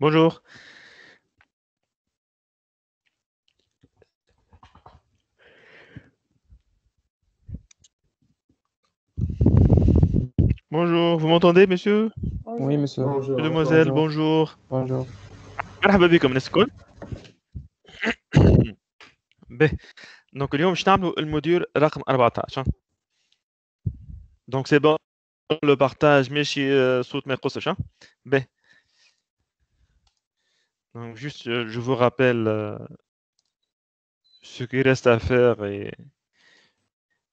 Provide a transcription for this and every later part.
Bonjour. Bonjour, vous m'entendez, monsieur? Oui, monsieur. Mademoiselle, bonjour. Bonjour. مرحبا بكم الناس الكل. به دونك اليوم باش نعملوا الموديول رقم 14. Donc c'est bon le partage ماشي صوت ما يقصش ها. به donc juste je vous rappelle ce qu'il reste à faire et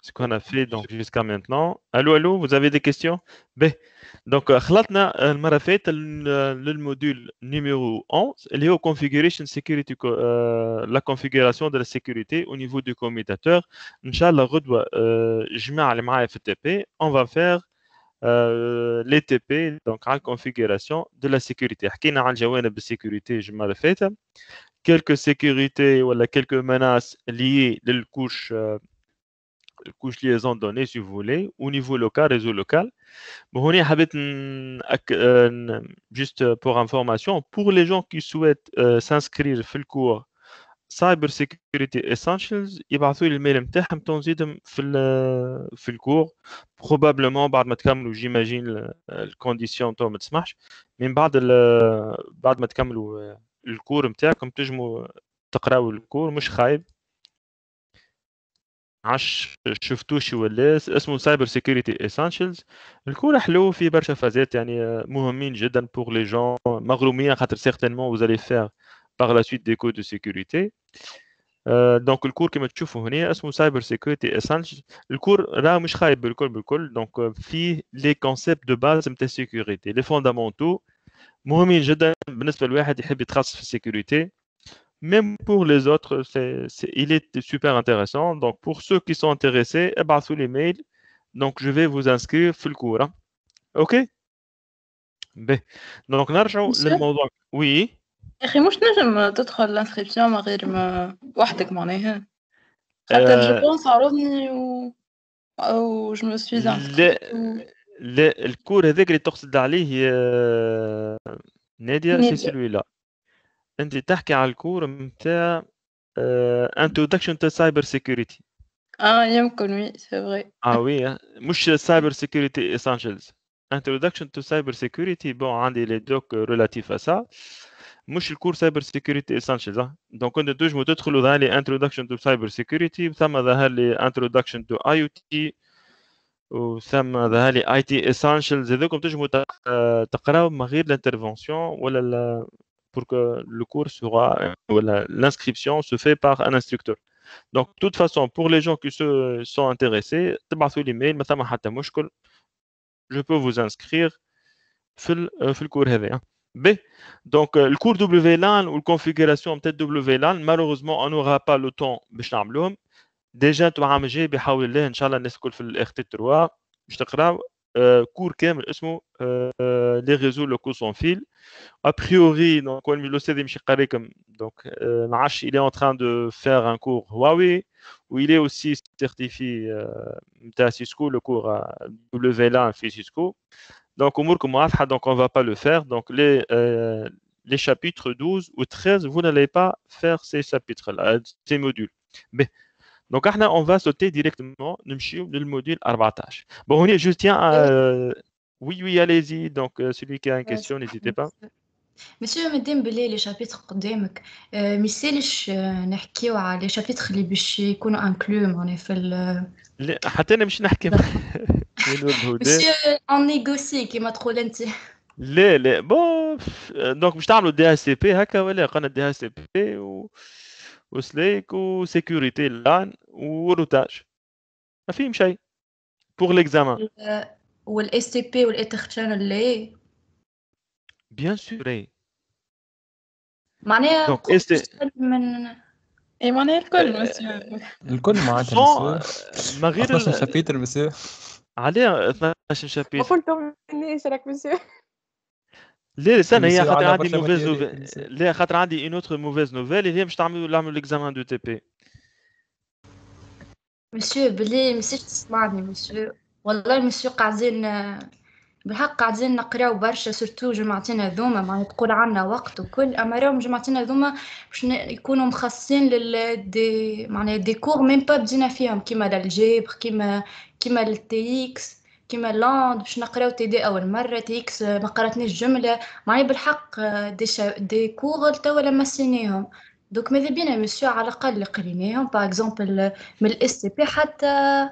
ce qu'on a fait donc jusqu'à maintenant. Allô, allô, vous avez des questions? به donc خلطنا المرة اللي فاتت للموديول numéro 11 اللي هو configuration security la configuration de la sécurité au niveau du commutateur. إن شاء الله غدوة الجماعة اللي معايا في الTP on va faire les TP donc على configuration de la sécurité. حكينا عن جوانب السيكوريتي الجمعة اللي فاتت. Quelques sécurités ولا quelques menaces liées للكوش couche liaison de données si vous voulez au niveau local réseau local. Bon, on juste pour information pour les gens qui souhaitent s'inscrire في الcours Cyber Security Essentials يبعثوا لي الميل نتاعهم تنزيدهم في الكور probablement بعد ما تكملوا جيماجين الكونديسيون تو ما تسمحش من بعد ما تكملوا الكور نتاعكم تنجموا تقراوا الكور مش خايب عش شفتوه شي ولا اسمه سايبر سيكوريتي اسينشالز. الكورة حلو في برشا فازات يعني مهمين جدا بور لي جون مغرومين خاطر سيغتينمون vous allez faire par la suite des codes de sécurité. دونك الكور كما تشوفوا هنا اسمه سايبر سيكوريتي اسينشالز. الكور راه مش خايب بالكل دونك فيه لي كونسيبت دو باز نتاع السيكوريتي لي فوندامونتو مهمين جدا بالنسبه لواحد يحب يتخصص في السيكوريتي. Même pour les autres, il est super intéressant. Donc, pour ceux qui sont intéressés, eh ben, sous les mails. Donc, je vais vous inscrire في الكورة. OK? به. Donc, نرجعوا مسيو للموضوع. Oui. يا اخي مش نجم تدخل الانسكريبسيون من غير ما وحدك معناها خاطر جو Euh, بونس عرضني او جو مو سوي لا لا الكور هذاك اللي تقصد عليه نادية سي نيديا سيلوي لا. أنت تحكي على الكور نتاع Introduction to Cyber Security. يمكن وي سي فري Ah oui, hein. مش Cyber Security Essentials. Introduction to Cyber Security, bon, عندي les docs relatifs à ça. مش الكور Cyber Security Essentials. hein. Donc, كنت تنجموا تدخلوا ظهر لي Introduction to Cyber Security ثم ظهر لي Introduction to IoT وثم ظهر لي IT Essentials. هذوكم تنجموا تقراو من غير l'intervention ولا pour que le cours sera voilà, l'inscription se fait par un instructeur. Donc, de toute façon, pour les gens qui se sont intéressés, تبعثوا لي ميل ما ثم حتى مشكل. Je peux vous inscrire في الكور هذا. B. Donc, le cours WLAN ou la configuration peut-être WLAN, malheureusement, on n'aura pas le temps باش نعملوهم. Déjà, انتم عام جاي بحول الله ان شاء الله الناس الكل في الاخت 3 باش تقراو كور كامل اسمه لي ريزو لوكو سون فيل. A priori, donc, l'OCD donc, il est en train de faire un cours Huawei où il est aussi certifié Cisco, le cours WLAN في Cisco. Donc, donc on ne va pas le faire. Donc, les chapitres 12 ou 13, vous n'allez pas faire ces chapitres-là, ces modules. Mais, donc, on va sauter directement le module 14. Bon, je tiens à... Oui, oui, allez-y. Donc, celui qui a une question, n'hésitez pas. مسيو مدام بلي لي شابيتر قدامك ميسالش نحكيو على لي شابيتر اللي باش يكونوا انكلو معناها في لا حتى انا مش نحكي وين الهدى. مسيو اون نيغوسي كيما تقول انت. لا بون دونك باش تعملوا دي اس سي بي هكا ولا قلنا دي اس سي بي وسليك وسيكوريتي لان وروتاج ما فيهم شيء بور ليكزامان. والاس تي بي والايثر شانل لي بيان سور معناها دونك استي من اي معناها الكل مسيو الكل معناتها مسيو ما غير 12 شابيتر مسيو عليه 12 ما شابيتر. قلتمنيش راك مسيو لا استنى هي مسيو خاطر على عندي برشا موفيز ماتيريال نوفيل. مسيو. لا خاطر عندي اون اوتر موفيز نوفيل اللي هي باش نعملوا ليكزامان دو تي بي. مسيو بلي مسيش تسمعني مسيو والله مسيو قاعدين بالحق قاعدين نقراو برشا سورتو جماعتنا هذوما معناها تقول عنا وقت وكل اما راهم جماعتنا هذوما باش يكونوا مخصصين دي معناها دي كور ميم با بدينا فيهم كيما للجبر كيما للتي اكس كيما لاند باش نقراو تي دي اول مره تي اكس ما قراتنيش جمله معناها بالحق دي كور توا لمسيناهم دوك ماذا بينا مسيو على الاقل قريناهم باغ اكزومبل من الاس تي بي حتى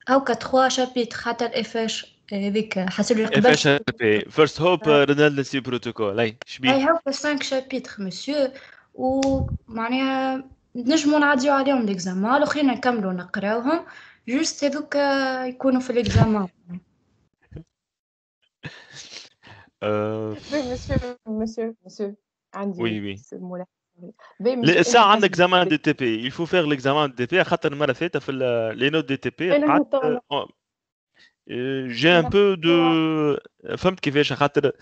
هاكا 3 شابيتر حتى الاف اش هذيك حسب اللي قبل FHRP First Hope Redundancy Protocol هاي شبيه هاي هاكا 5 شابيتر مسيو ومعناها نجمو نعديو عليهم ليكزامان الاخرين نكملوا نقراوهم جوست هذوك يكونوا في الاكزامان مسيو عندي وي الساعة عندك examen de TP il faut faire l'examen de TP خاطر المرة فاتت في les notes de TP j'ai un peu de فهمت كيفاش خاطر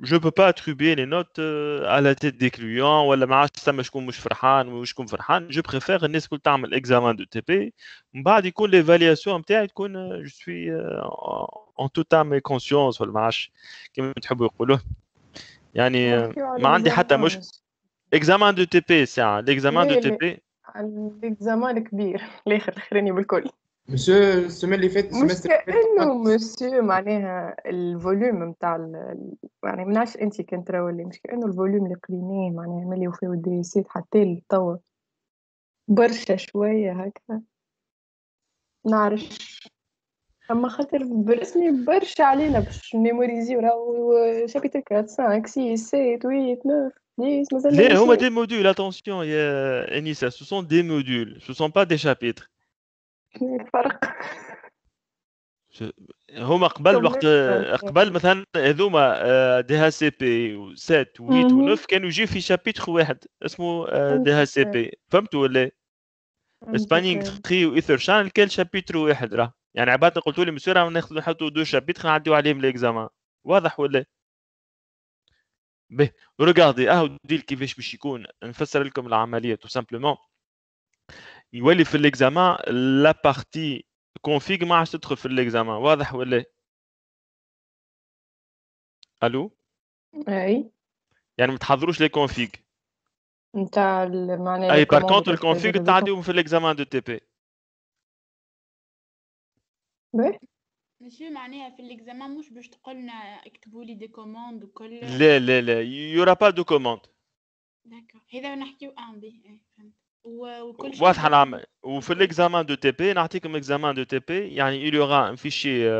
je peux pas attribuer les notes à la tête des clients ولا ما عادش تسمى شكون مش فرحان وشكون فرحان je préfère الناس الكل تعمل examen de TP من بعد يكون l'évaluation نتاعي تكون je suis en toute âme et conscience ولا ما عادش كيما تحبوا يقولوا يعني ما عندي حتى مش examen de TP ساعة l'examen de TP الاكزامان الكبير الاخراني بالكل مسيو السنة اللي فاتت مش كأنه مسيو معناها الفوليوم نتاع يعني منعرفش انتي كنت راولي مش كأنه الفوليوم اللي قريناه معناها ملي وفاو الدراسات حتى لتوا برشا شوية هكذا نعرف اما خاطر برسمي برشا علينا باش نيموريزيو راهو شابيتر 4 5 6 7 8 9 10 مازال لا هما des modules attention يا Enisa ce sont des modules ce sont pas des chapitres فرق هما قبل مثلا هذوما دي ها سي بي 7 و8 و9 كانوا يجي في شابيتر واحد اسمه دي ها سي بي فهمتوا ولا سبانينغ 3 وايثر شانل كان شابيتر واحد راه يعني عباد قلتوا لي مسيو راه ناخذوا نحطوا دو شابيتر نعديو عليهم ليكزامان واضح ولا به ريغاردي ديل كيفاش باش يكون نفسر لكم العمليه تو سامبلومون يولي في الاكزامان لا بارتي كونفيغ ما عادش تدخل في الاكزامان واضح ولا الو اي يعني ما تحضروش لي كونفيغ نتاع معناها اي بار كونتر الكونفيغ تعديهم في الاكزامان دو تي بي مسيو معناها في الاكزامان مش باش تقولنا اكتبوا لي دي كوموند وكل لا يورا با دو كوموند داكور هذا نحكيو بي فهمت وكل شيء واضحه العمل وفي الاكزامان دو تي بي نعطيكم اكزامان دو تي بي يعني il y aura un fichier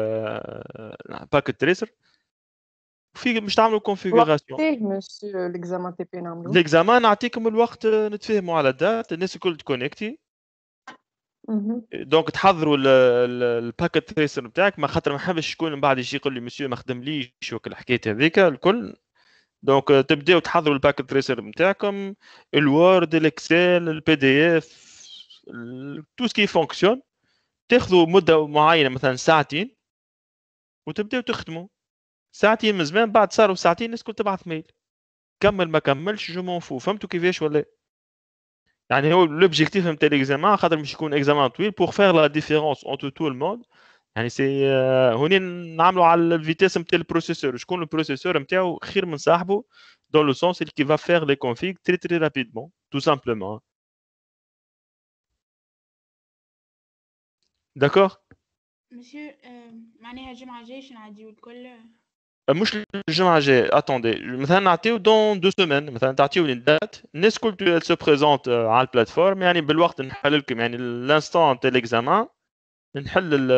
باكيت تريسر في باش تعملوا كونفيغوراسيون وقتيه مسيو الاكزامان تي بي نعملو الاكزامان نعطيكم الوقت نتفاهموا على الدات الناس الكل تكونيكتي دونك تحضروا الباكيت تريسر نتاعك ما خاطر ما حبش شكون من بعد يجي يقول لي مسيو ما خدمليش وكل الحكايه هذيك الكل دونك تبداو تحضروا الباكيت تريسر نتاعكم الوورد الاكسل البي دي اف تو سكي فونكسيون تاخذوا مده معينه مثلا ساعتين وتبداو تخدموا ساعتين من زمان بعد صاروا ساعتين الناس كل تبعث ميل كمل ما كملش جو مون فو فهمتوا كيفاش ولا يعني هو لوبجيكتيف نتاع الاكزامان خاطر باش يكون اكزامان طويل بور فير لا ديفيرونس اونتر تو الموند يعني سي هوني نعملوا على الفيتيس نتاع البروسيسور شكون البروسيسور نتاعو خير من صاحبه dans le sens qui va faire les configs très rapidement tout simplement d'accord مسيو معناها الجمعه الجايه نعديو الكل مش الجمعه الجايه اتوندي مثلا نعطيو دون 2 سيمين مثلا تعطيو لي دات الناس كل سو بريزونت على البلاتفورم يعني بالوقت نحل لكم يعني لانستون تاع ليكزامان نحل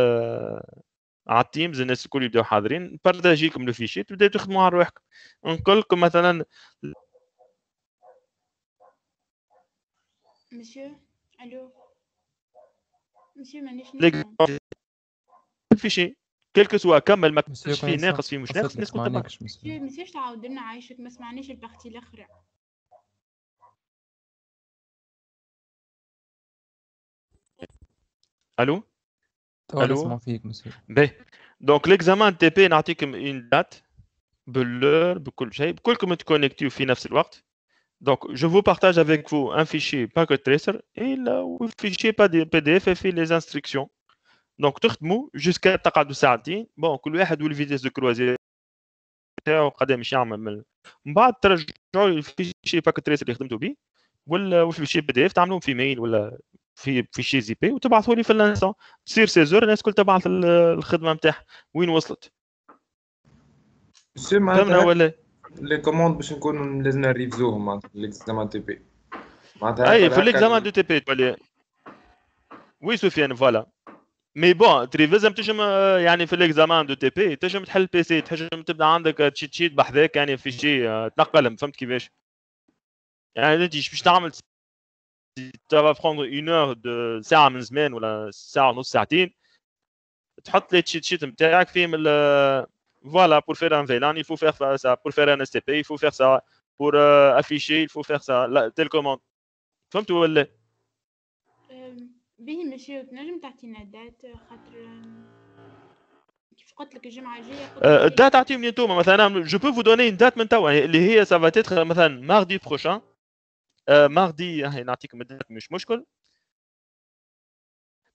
على التيمز الناس الكل يبداو حاضرين بارطاجي لكم لو فيشي تبداو تخدموا على روحكم نقول لكم مثلا مسيو الو مسيو مانيش الفيشي كلكو سوا كمل ما كنتش فيه ناقص فيه مش ناقص الناس كل تبع مسيو تعاود لنا عايشك ما سمعنيش البارتي الاخرى الو اسمع فيك مسيو باهي دونك ليكزامان تي بي نعطيكم اون دات باللور بكل شيء بكلكم تكونيكتيو في نفس الوقت دونك جو فو بارتاج افيك فو ان فيشي باكيت تريسر اي لا fichier PDF fait les instructions دونك تخدموا جوسكا تقعدوا ساعتين بون كل واحد والفيتيس دو كروازير تاعو قدام مش يعمل من بعد ترجعوا الفيشي باك تريس اللي خدمتوا به ولا في شي بي دي اف تعملوهم في ميل ولا في شي زي بي وتبعثوا لي في الانسان تصير سيزور الناس كل تبعث الخدمه نتاعها وين وصلت فهمنا ولا لي كوموند باش نكونوا لازم نريفزوهم معناتها ليكزامان تي بي معناتها اي في ليكزامان دو تي بي تولي وي سفيان فوالا مي بون تريفيزم تنجم يعني في ليكزامان دو تي بي تنجم تحل البي سي تنجم تبدا عندك تشيت شيت بحذاك يعني في شيء تنقلم فهمت كيفاش يعني انت باش تعمل ça va prendre 1 heure de ساعه من زمان ولا ساعه ونص ساعتين تحط لي تشيت شيت نتاعك فيهم voilà pour faire un VLAN il faut faire ça pour faire un STP il faut faire ça pour afficher il faut faire ça telle commande فهمتوا ولا به مسيو تنجم تعطينا دات خاطر كيف قلت لك الجمعه الجايه الدات تعطيهم انتوما مثلا جو بو فو دوني une date من توا اللي هي ça va être مثلا mardi prochain mardi هاي نعطيكم الدات مش مشكل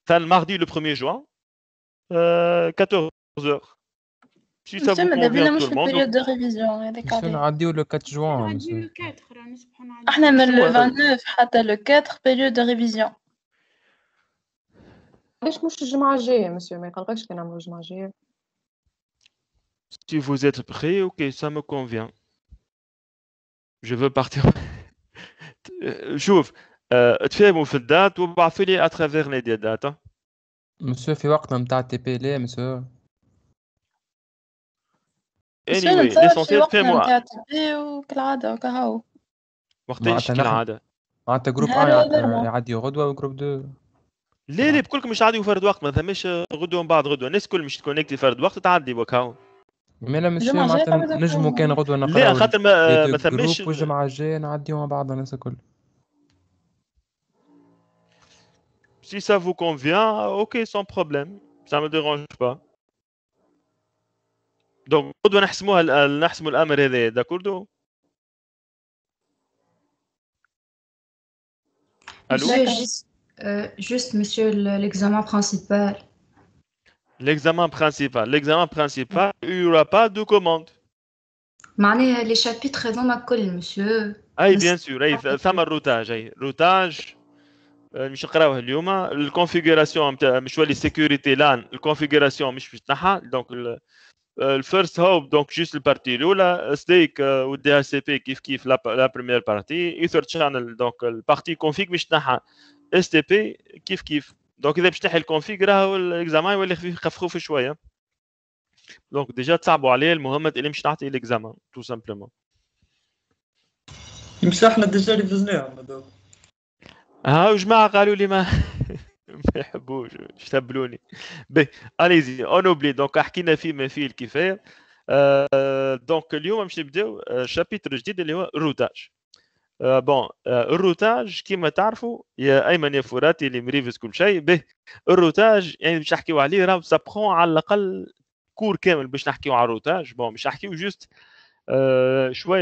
مثلا mardi le 1er juin 14h si ça vous convient tout le monde période de révision هذاك عليه نعديو لو 4 جوان نعديو لو 4 نصبحوا نعديو احنا من لو 29 حتى لو 4 période de révision ليش مش الجمعة الجاية مسيو ما يقلقش كي نعملوا الجمعة الجاية si vous êtes prêts ok ça me convient je veux partir شوف تفهموا في الدات وبعثوا لي à travers les dates مسيو في وقتنا نتاع تي بي ليه مسيو anyway l'essentiel تفهموا وكالعادة كهو وقتاش كالعادة معناتها جروب يعدي غدوة وجروب 2 ليه بكلكم مش تعديوا فرد وقت ما ثماش غدوة من بعد غدوة الناس كل مش تكونكتي فرد وقت تعدي وكاو مالا مسيو معناتها نجمو كان غدوة نقراو لا خاطر ما ثماش والجمعة الجاية نعديو مع بعض الناس الكل si ça vous convient ok sans problème ça me dérange pas donc غدوة نحسموا الأمر هذا داكوردو Monsieur, juste, monsieur, l'examen principal. L'examen principal, il n'y aura pas de commande. معناها les chapitres هذوما الكل monsieur. أي bien sûr أي ثم الروتاج أي روتاج مش نقراوه اليوم الكونفيغوراسيون مش ولي سيكوريتي لان الكونفيغوراسيون مش تاعها دونك الفيرست هوب دونك جوست البارتي الاولى ستيك والدي اتش سي بي كيف لا بريمير بارتي ايثر شانل دونك البارتي كونفيغ مش تاعها اس تي بي كيف دونك اذا باش تحل الكونفيغ راهو الاكزامان يولي خفيف شويه دونك ديجا تصعبوا عليه المهمه اللي مش تعطي الاكزامان تو سامبلومون مش احنا ديجا ريفزناهم هذوك ها جماعه قالوا لي ما يحبوش يشتبلوني بي اليزي اون اوبلي دونك حكينا فيه ما فيه الكفايه دونك اليوم باش نبداو شابيتر جديد اللي هو الروتاج بون الروتاج كيما تعرفوا يا ايمن يا فراتي اللي مريفز كل شيء به الروتاج يعني باش نحكيو عليه راه سابخون على الاقل كور كامل باش نحكيو على الروتاج بون باش نحكيو جوست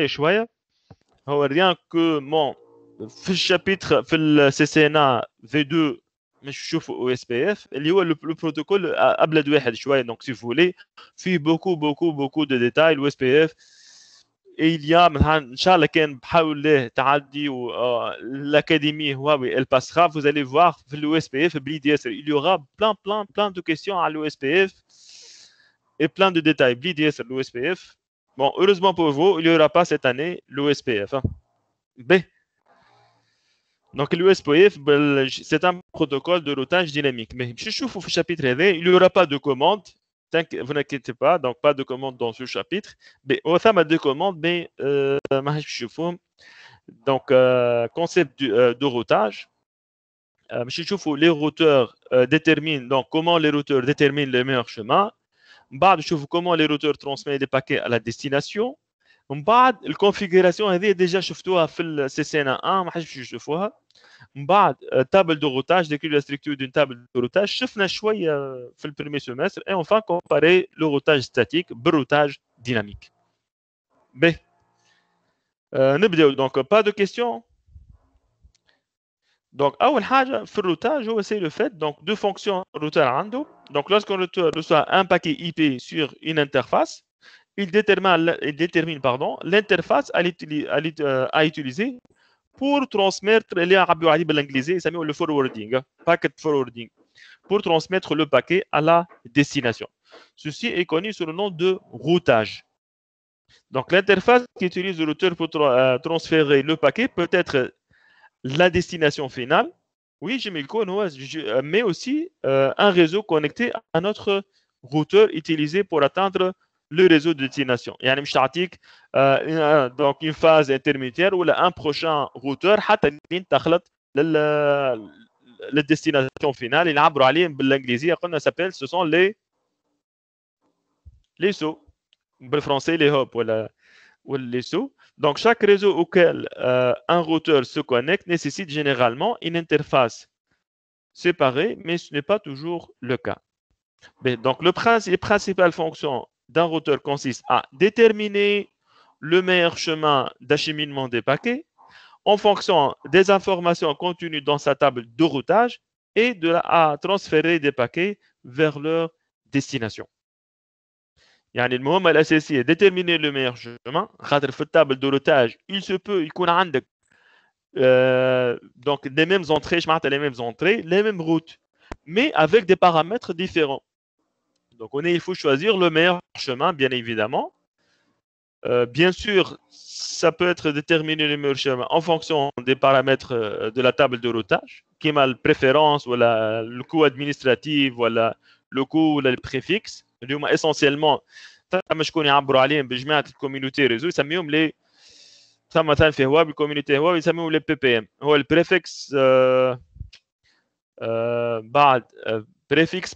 شويه هو ريان كو مون في الشابيتر في السي سي ان ا في 2 مش نشوفوا او اس بي اف اللي هو البروتوكول ابلد واحد شويه دونك سي فولي فيه بوكو دو ديتاي الاو اس بي اف il y a ان شاء الله كان بحول الله تعدي l'accadémie Huawei elle passera vous allez voir في الاو اس بي اف بلي DSL il y aura plein de questions à l'OSPF et plein de détails بلي DSL l'OSPF bon heureusement pour vous il y aura pas cette année l'OSPF hein. B donc l'OSPF c'est un protocole de routage dynamique mais je trouve au chapitre il n'y aura pas de commande vous n'inquiétez pas donc pas de commande dans ce chapitre mais au sein de commandes mais donc concept de routage je trouve les routeurs déterminent donc comment les routeurs déterminent le meilleur chemin بعد شوفوا comment les routeurs transmettent les paquets à la destination من بعد الكونفيغوراسيون هذه ديجا شفتوها في السي سي ان 1 ما حدش يشوفوها من بعد تابل دو روتاج ديكري لا ستركتور دون تابل دو روتاج شفنا شويه في البريمي سيمستر اي اونفان كومباري لو روتاج ستاتيك بالروتاج ديناميك باهي نبداو دونك با دو كيستيون Donc, أول حاجة في الroutage هو c'est le fait donc deux fonctions routeur عنده. Donc, lorsqu'un routeur reçoit un paquet IP sur une interface, il détermine l'interface à utiliser pour transmettre اللي عبروا عليه بالانجليزي يسموه le forwarding, packet forwarding, pour transmettre le paquet à la destination. Ceci est connu sous le nom de routage. Donc, l'interface qui utilise le routeur pour transférer le paquet peut être la destination finale, oui, mais aussi un réseau connecté à notre routeur utilisé pour atteindre le réseau de destination. يعني مش تعطيك donc une phase intermédiaire ou un prochain routeur حتى لين تخلط la destination finale اللي نعبروا عليهم بالانجليزيه قلنا s'appelle ce sont les sauts بالفرنسي les hop ou les sauts. Donc, chaque réseau auquel un routeur se connecte nécessite généralement une interface séparée, mais ce n'est pas toujours le cas. Mais donc, les principales fonctions d'un routeur consistent à déterminer le meilleur chemin d'acheminement des paquets en fonction des informations contenues dans sa table de routage et à transférer des paquets vers leur destination. يعني المهمة الأساسية déterminer le meilleur chemin. خاطر في التابل de routage il se peut يكون عندك donc les mêmes entrées, les mêmes routes, mais avec des paramètres différents. Donc il faut choisir le meilleur chemin, bien évidemment. Bien sûr, ça peut être déterminé le meilleur chemin en fonction des paramètres de la table de routage, qui a la préférence ou le coût administratif ou le coût ou le préfixe. اليوم essentiellement ثم شكون يعبروا عليهم بجماعه الكوميونيتي ريزو يسميهم لي ثم مثلا في هواوي الكوميونيتي هواوي يسميهم لي بي بي ام هو البريفكس بعد بريفكس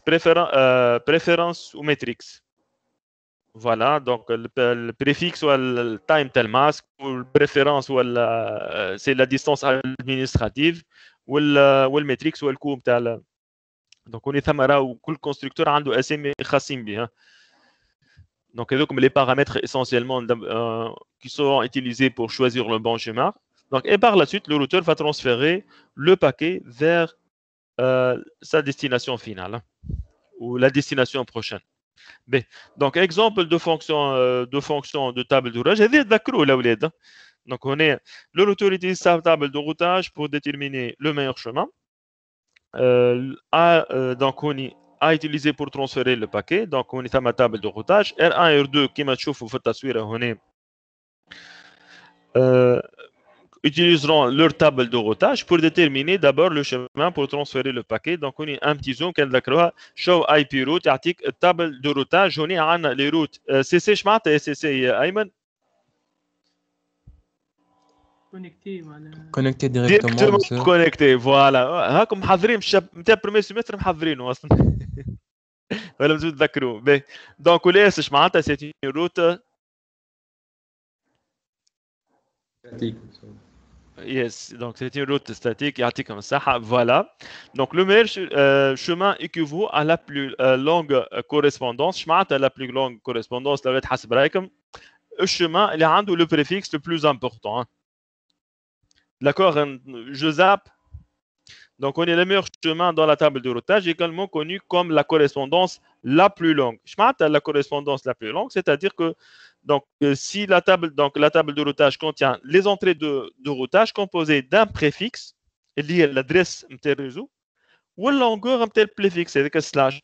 بريفيرنس وماتريكس فوالا دونك البريفكس هو التايم تاع الماسك والبريفيرنس هو سي لا ديستانس ادمينستراتيف والماتريكس هو الكو تاع Donc, on est راهو كل constructeur عنده اسامي خاصين بها. Donc, هذوك les paramètres essentiellement qui seront utilisés pour choisir le bon chemin. Donc, et par la suite, le routeur va transférer le paquet vers sa destination finale ou la destination prochaine. B. Donc, exemple de fonction de table de routage. هذه تذكروا الاولاد. Donc, le routeur utilise sa table de routage pour déterminer le meilleur chemin. Donc on a utilisé pour transférer le paquet. Donc on est à ma table de routage R1 et R2 qui m'a chauffé في التصوير هنا utiliseront leur table de routage pour déterminer d'abord le chemin pour transférer le paquet. Donc on a un petit zoom كان ذكروها show IP route يعطيك التابل de routage. هنا عندنا les routes CC شمعتها CC أيمن كونكتي ديريكتومون كونكتي فوالا هاكم محضرين نتاع بريمير سيمستر محضرينه اصلا ولا مازال تذكروا باهي دونك ولاش اش معناتها سيتي روت ستاتيك يس دونك سيتي روت ستاتيك يعطيكم الصحه فوالا دونك لو مير chemin équivaut à la plus longue correspondance اش معناتها la plus longue correspondance لو حسب رايكم الشيما اللي عنده لو بريفيكس لو بلوز امبورطون. D'accord, je zappe. Donc, on est le meilleur chemin dans la table de routage, également connu comme la correspondance la plus longue. Je m'attends à la correspondance la plus longue, c'est-à-dire que donc, si la table de routage contient les entrées de routage composées d'un préfixe, lié à l'adresse de réseau, ou la longueur de préfixe, c'est-à-dire que slash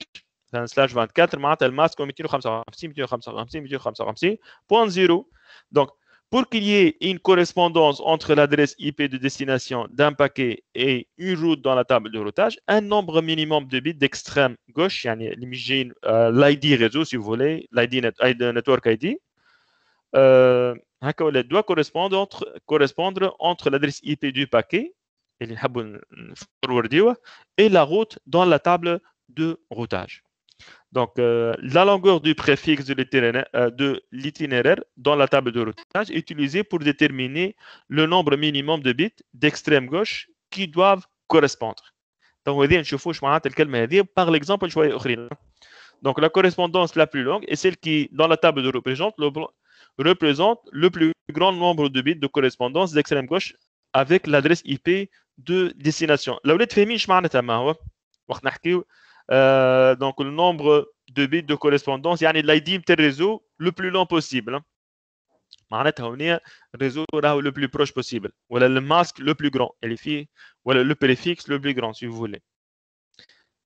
24, معناتها الماسك 255.0. Donc, pour qu'il y ait une correspondance entre l'adresse IP de destination d'un paquet et une route dans la table de routage, un nombre minimum de bits d'extrême gauche, l'ID réseau si vous voulez, l'ID network ID, doit correspondre entre l'adresse IP du paquet et la route dans la table de routage. Donc, la longueur du préfixe de l'itinéraire dans la table de routage est utilisée pour déterminer le nombre minimum de bits d'extrême gauche qui doivent correspondre. Donc, par l'exemple, donc la correspondance la plus longue est celle qui, dans la table de représente le plus grand nombre de bits de correspondance d'extrême gauche avec l'adresse IP de destination. الاولاد فاهمين ايش معناتها ما هو وقت نحكيو donc le nombre de bits de correspondance يعني l'ID نتاع الريزو le plus long possible. معناتها هنا الريزو راهو le plus proche possible ولا le masque le plus grand اللي فيه ولا le préfixe le plus grand si vous voulez.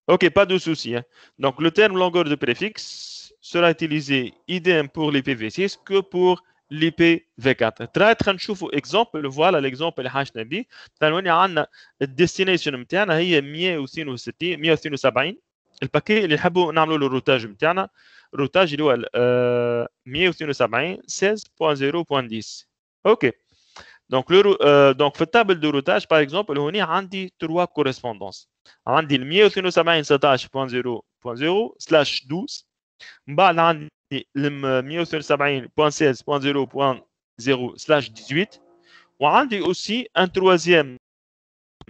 Ok, pas de souci. Hein. Donc le terme longueur de préfixe sera utilisé idem pour l'IPv6 que pour l'IPv4. très نشوفوا exemple. Voilà l'exemple اللي حاجنا به. مثلا عندنا الديستنيشن نتاعنا هي 172 الباكي اللي نحبوا نعملوا له الروتاج نتاعنا. الروتاج اللي هو 172 16.0.10. اوكي. Donc donc في التابل دو روتاج par exemple هوني عندي 3 correspondances. عندي ال 172 16.0.0/12 من بعد عندي ال 172.16.0.0/18 وعندي aussi un troisième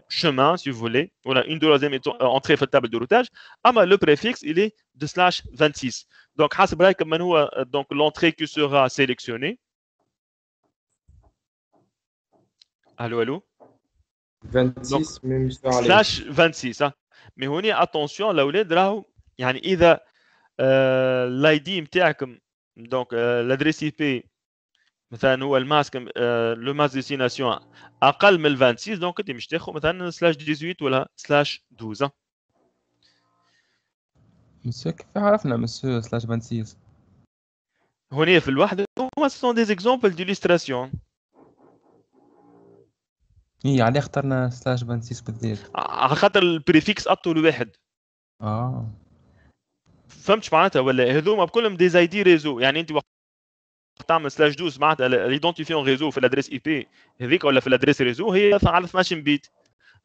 chemin si vous voulez voilà une troisième entrée في التابل دو روتاج اما le préfixe il est de /26 donc حسب رايكم من هو donc l'entrée qui sera sélectionnée. Allô 26 même slash 26 mais هوني attention الاولاد راهو يعني اذا الاي دي نتاعكم دونك l'adresse IP مثلا هو الماسك لو ماسك ديستيناسيون اقل من 26 دونك انت مش تاخذ مثلا /18 ولا /12. مسيو كيف عرفنا مسيو /26 هوني في الوحده هما سون دي اكزامبل ديليستراسيون. اي عليه اخترنا /26 بالذات على خاطر البريفيكس اطول واحد. فهمتش معناتها ولا هذوما بكلهم دي زي دي ريزو يعني انت وقت تعمل /12 معناتها الايدونتيفيون ريزو في الادريس اي بي هذيك ولا في الادريس ريزو هي على 12 بيت.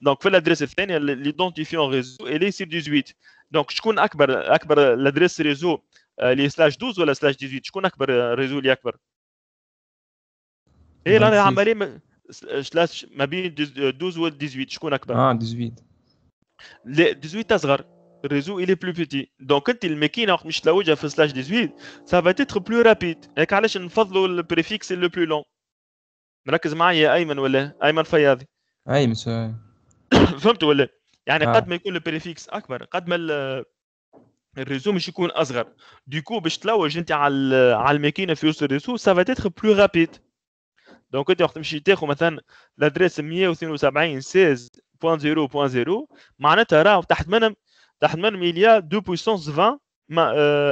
دونك في الادريس الثانيه الايدونتيفيون ريزو اللي يصير 18. دونك شكون اكبر الادريس ريزو اللي /12 ولا /18 شكون اكبر ريزو اللي اكبر؟ هي انا عمالين سلاش ما بين 12 و 18 شكون اكبر؟ 18 لا 18 اصغر. الريزو il est plus petit donc انت الماكينه وقت مش تلوجها في /18 ça va être plus rapide. هيك علاش نفضلوا البريفيكس le plus long. مركز معايا يا ايمن ولا ايمن فياضي؟ اي مسيو فهمت ولا؟ يعني قد ما يكون البريفيكس اكبر قد ما الريزو مش يكون اصغر. ديكو باش تلوج انت على الماكينه في وسط الريزو ça va être plus rapide. دونك انت وقت تمشي تاخذ مثلا الادريس 172 16.0.0 معناتها راه تحت منهم il y a 2 puissance 20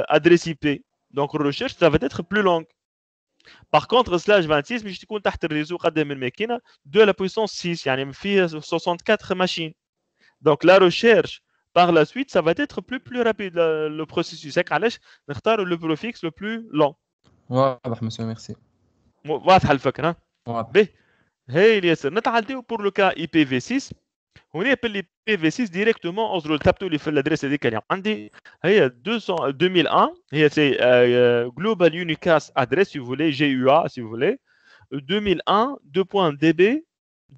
adresse IP. Donc la recherche ça va être plus longue. Par contre /26 باش تكون تحت الريزو قدام الماكينه 2 à la puissance 6 يعني فيه 64 machines. Donc la recherche par la suite ça va être plus rapide le processus. هيك علاش نختار le préfixe le plus long. واضح مسيو ميرسي. واضحه الفكره. واضح. هاي اللي ياسر نتعداو pour le cas IPv6. هنا في ال IPv6 ديريكتومون اصدروا تابتوا لي في الادريس هذيك اللي عندي هي 2001 هي سي جلوبال يونيكاست ادريس si vous voulez GUA si vous voulez 2001 2.db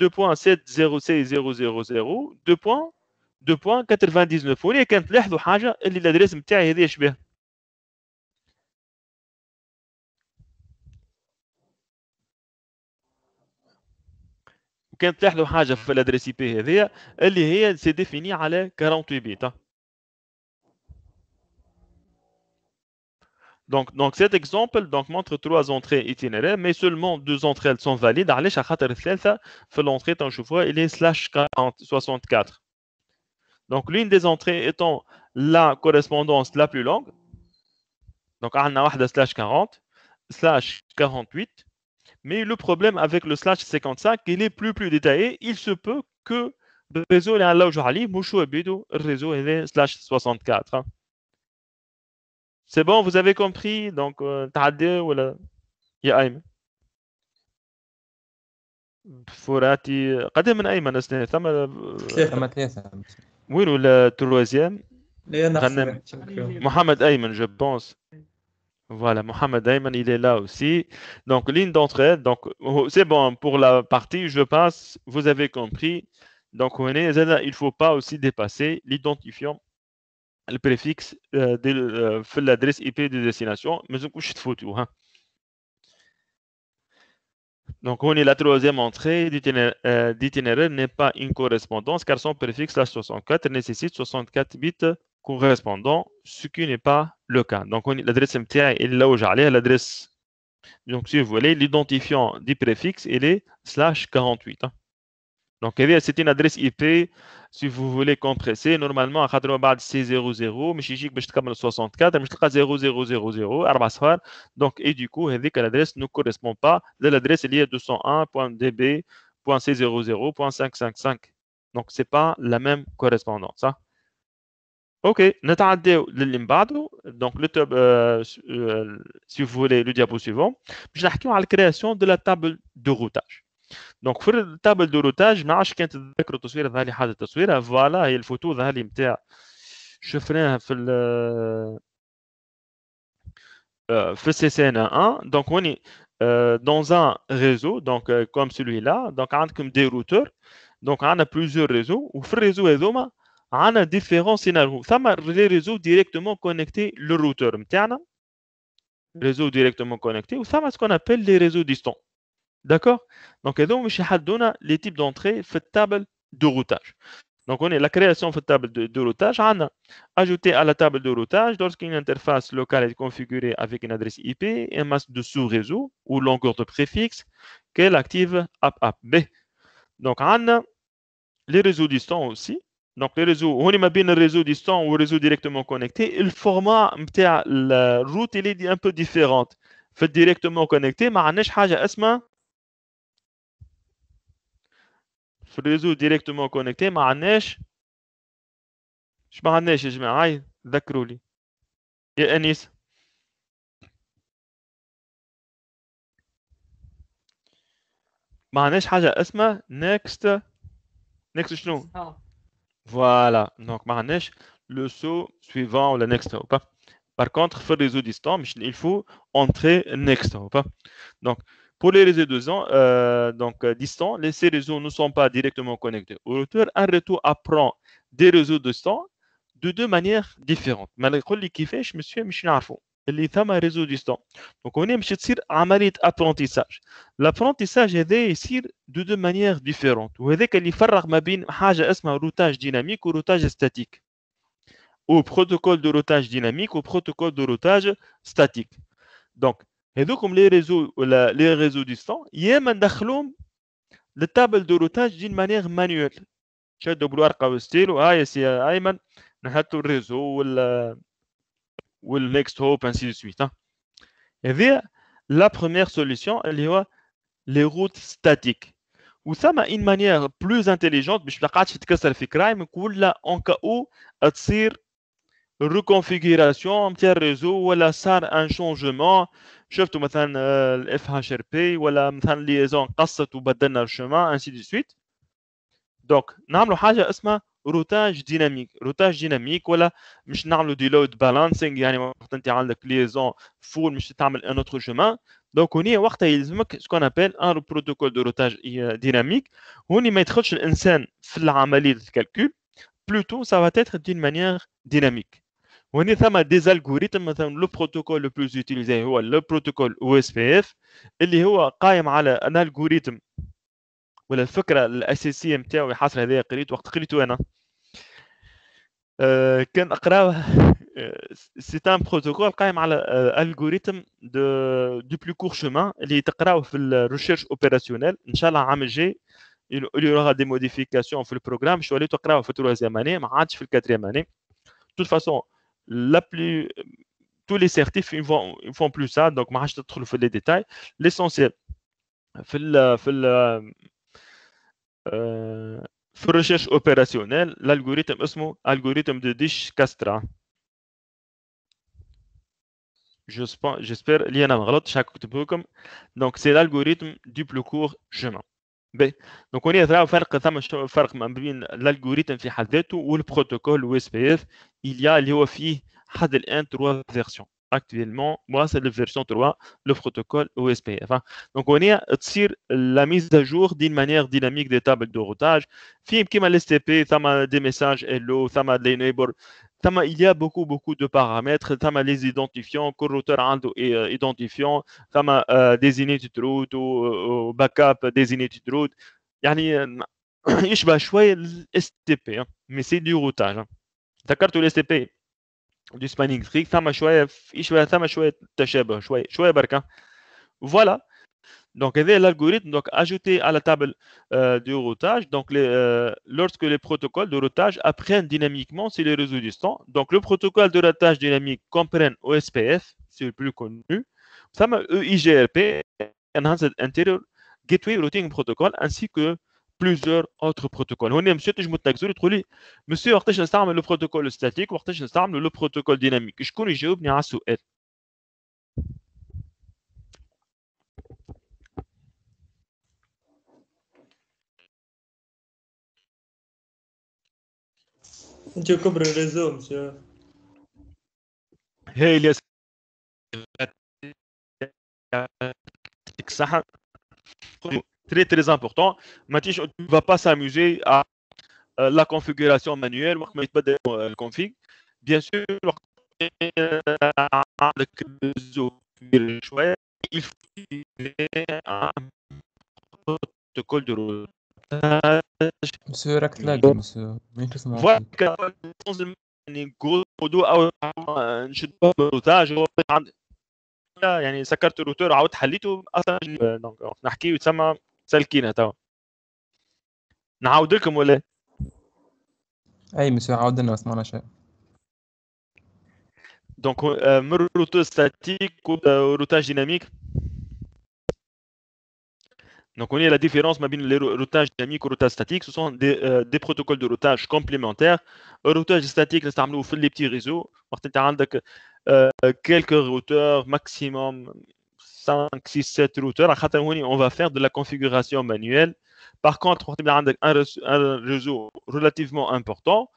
2.706.0.0.0 2.99. هنا كانت لاحظوا حاجه اللي الادريس نتاعي هذه شبه كانت تلاحظوا حاجه في الادريس اي بي هذه اللي هي سي ديفيني على 48 بيت. Donc cet exemple montre 3 entrées itinéraires mais seulement 2 entrées elles sont valides. علاش خاطر الثالثه في l'entrée تنشوفوها il est /64. Donc l'une des entrées étant la correspondance la plus longue. Donc عندنا واحده /40 /48. Mais le problème avec le /55 il est plus détaillé. Il se peut que le réseau اللي نلوجوا عليه مش هو بيدو الريزو هذا /64. C'est bon, vous avez compris. Donc تعدي ولا يا ايمن؟ فراتي قدم من ايمن اسنان ثم ثلاثة. وين ولا تروازيام؟ غنم محمد ايمن je pense. Voilà, Mohamed Ayman, il est là aussi. Donc, l'une d'entre elles, donc, c'est bon pour la partie, je passe, vous avez compris. Donc, il ne faut pas aussi dépasser l'identifiant, le préfixe de l'adresse IP de destination, mais je couche de photo. Donc, on est la troisième entrée d'itinéraire n'est pas une correspondance car son préfixe slash 64 nécessite 64 bits correspondants, ce qui n'est pas le cas. Donc, l'adresse MTA est là où j'allais, l'adresse. Donc, si vous voulez, l'identifiant du préfixe, il est /48. Hein. Donc, c'est une adresse IP, si vous voulez compresser, normalement, à C00, mais je vais 64, je vais 0000, donc, et du coup, l'adresse ne correspond pas à l'adresse liée à 201.db.c00.555. Donc, ce n'est pas la même correspondance. Hein. OK, نتعداو للي من بعده. Donc, si vous voulez le diapo suivant, je vais نحكيو على la création de la table de routage. Donc, في التابل دو روتاج ما عادش كانت تذكروا التصوير ظهر لي حاجه تصويرها فوالا هي الفوتو ظهر لي نتاع شفناها في في CCNA 1. Donc, on est dans un réseau donc comme celui-là. Donc, عندكم des routeurs. Donc, on a plusieurs réseaux وفي الريزو هذوما عندنا différents scénarios. ثم les réseaux directement connectés le routeur نتاعنا réseau directement connecté وثم ce qu'on appelle les réseaux distants. D'accord? Donc, ils ont les types d'entrée fait table de routage. Donc, on est la création de table de routage. On a ajouté à la table de routage lorsqu'une interface locale est configurée avec une adresse IP et un masque de sous-réseau ou longueur de préfixe qu'elle active APB. Donc, on a les réseaux distants aussi. Donc, les réseaux, on est bien le réseau distant ou le réseau directement connecté. Le format de la route il est un peu différent. Fait directement connecté, mais on a حاجة في الريزو ديريكتومون كونيكتي ما عندناش يا جماعه هاي ذكروا لي يا انيس ما عندناش حاجه اسمها نيكست شنو فوالا دونك ما عندناش لو سو سويفون ولا نيكست او با بار كونتر في الريزو ديستون مش il faut entrer next ou pas. Donc pour les réseaux distants, ces réseaux ne sont pas directement connectés au routeur. Un routeur apprend des réseaux distants de deux manières différentes. Malgré le كيفاش monsieur مش نعرفوا اللي ثم réseau distant. Donc on est مش تصير عملية apprentissage. L'apprentissage هذا يصير de deux manières différentes. وهذاك اللي يفرق ما بين حاجة اسمها routage dynamique ou routage statique. Ou protocole de routage dynamique ou protocole de routage statique. Donc comme les réseaux distants, ياما ندخلوهم للتابل دو روتاج d'une manière manuelle. شدوا بالورقه والستيلو هاي سي ايمن نحطوا الريزو والنكست هوب ainsi de suite. هذه la première solution اللي هو les routes statiques. وثما une manière plus intelligente باش ما تقعدش تكسر في كرايم نقول لا en cas où تصير reconfiguration نتاع الريزو ولا صار un changement. شفتوا مثلا الاف اتش ار بي ولا مثلا ليزون قصت وبدلنا الشما انسي دي سويت. دونك نعملوا حاجه اسمها روتاج ديناميك ولا مش نعملوا دي لود بالانسينغ يعني وقت انت عندك ليزون فول مش تعمل ان اوتر شما. دونك هوني وقتها يلزمك سكون ابل ان بروتوكول دو روتاج ديناميك. هوني ما يدخلش الانسان في عمليه الكالكول بلوتو سا va être d'une manière dynamique. وهنا ثم des algorithmes مثلا لو بروتوكول لو بلوز يوتيليزي هو لو بروتوكول OSPF اللي هو قائم على ان الجوريثم ولا الفكره الاساسيه نتاعو حاصل هذا قريت وقت قريته انا كان اقراه سي ان بروتوكول قائم على الجوريثم دو بلو كور شومان اللي تقراوه في الريشيرش اوبيراسيونيل ان شاء الله العام الجاي il y aura des modifications في البروغرام شو اللي تقراوه في التروازيام اني ما عادش في الكاتريام اني. de toute façon tous les certifs ils font plus ça donc ما عادش تدخلوا في les détails. L'essentiel في الريشيرش اوبيراسيونيل l'algorithme اسمه algorithme de Dijkstra. j'espère اللي انا ما غلطتش هكا كتبه لكم. donc c'est l'algorithme du plus court chemin. donc on y a فرق ما بين l'algorithme في حد ذاته والبروتوكول OSPF. il y a اللي هو فيه حد الان 3 versions. Actuellement, moi, c'est la version 3, le protocole OSPF. Donc, on est à la mise à jour d'une manière dynamique des tables de routage. Comme l'STP, ça m'a des messages hello, ça m'a des neighbors il y a beaucoup de paramètres. Les identifiants, que le routeur a identifiant, designated route ou backup designated route. يعني يشبه شوية ال STP, mais c'est du routage. ذكرت ال STP du spanning tree, يشبه شوية تشابه شوية بركة. Voilà. Donc, l'algorithme, donc ajouté à la table du routage. Donc, lorsque les protocoles de routage apprennent dynamiquement sur les réseaux distants. Donc, le protocole de routage dynamique comprend OSPF, c'est le plus connu. Ça EIGRP, Enhanced Interior Gateway Routing Protocol, ainsi que plusieurs autres protocoles. هنا monsieur تجي متنكزور تقول لي monsieur وقتاش نستعمل le protocole statique وقتاش نستعمل le protocole dynamique. شكون يجاوبني على السؤال؟ انت كبر الريزو مسيو. هي اللي صح. Très important. Mathieu, tu ne vas pas s'amuser à la configuration manuelle ou le config. Bien sûr, il faut un protocole de routage. Monsieur راك تلاقي monsieur ما تسمع. Voilà, يعني grosso modo نشد routage يعني سكرت الروتور عاود حليته اصلا. دونك نحكي وتسمى سالكينه توا. نعاود لكم ولا اي مسيو عاود لنا ما سمعنا شيء. دونك من روتور ستاتيك وروتاج ديناميك. Donc, on y a la différence entre le routage dynamique et le routage statique. Ce sont des protocoles de routage complémentaires. Le routage statique, c'est les petits réseaux. Quelques routeurs, maximum 5, 6, 7 routeurs. On va faire de la configuration manuelle. Par contre, on a un réseau relativement important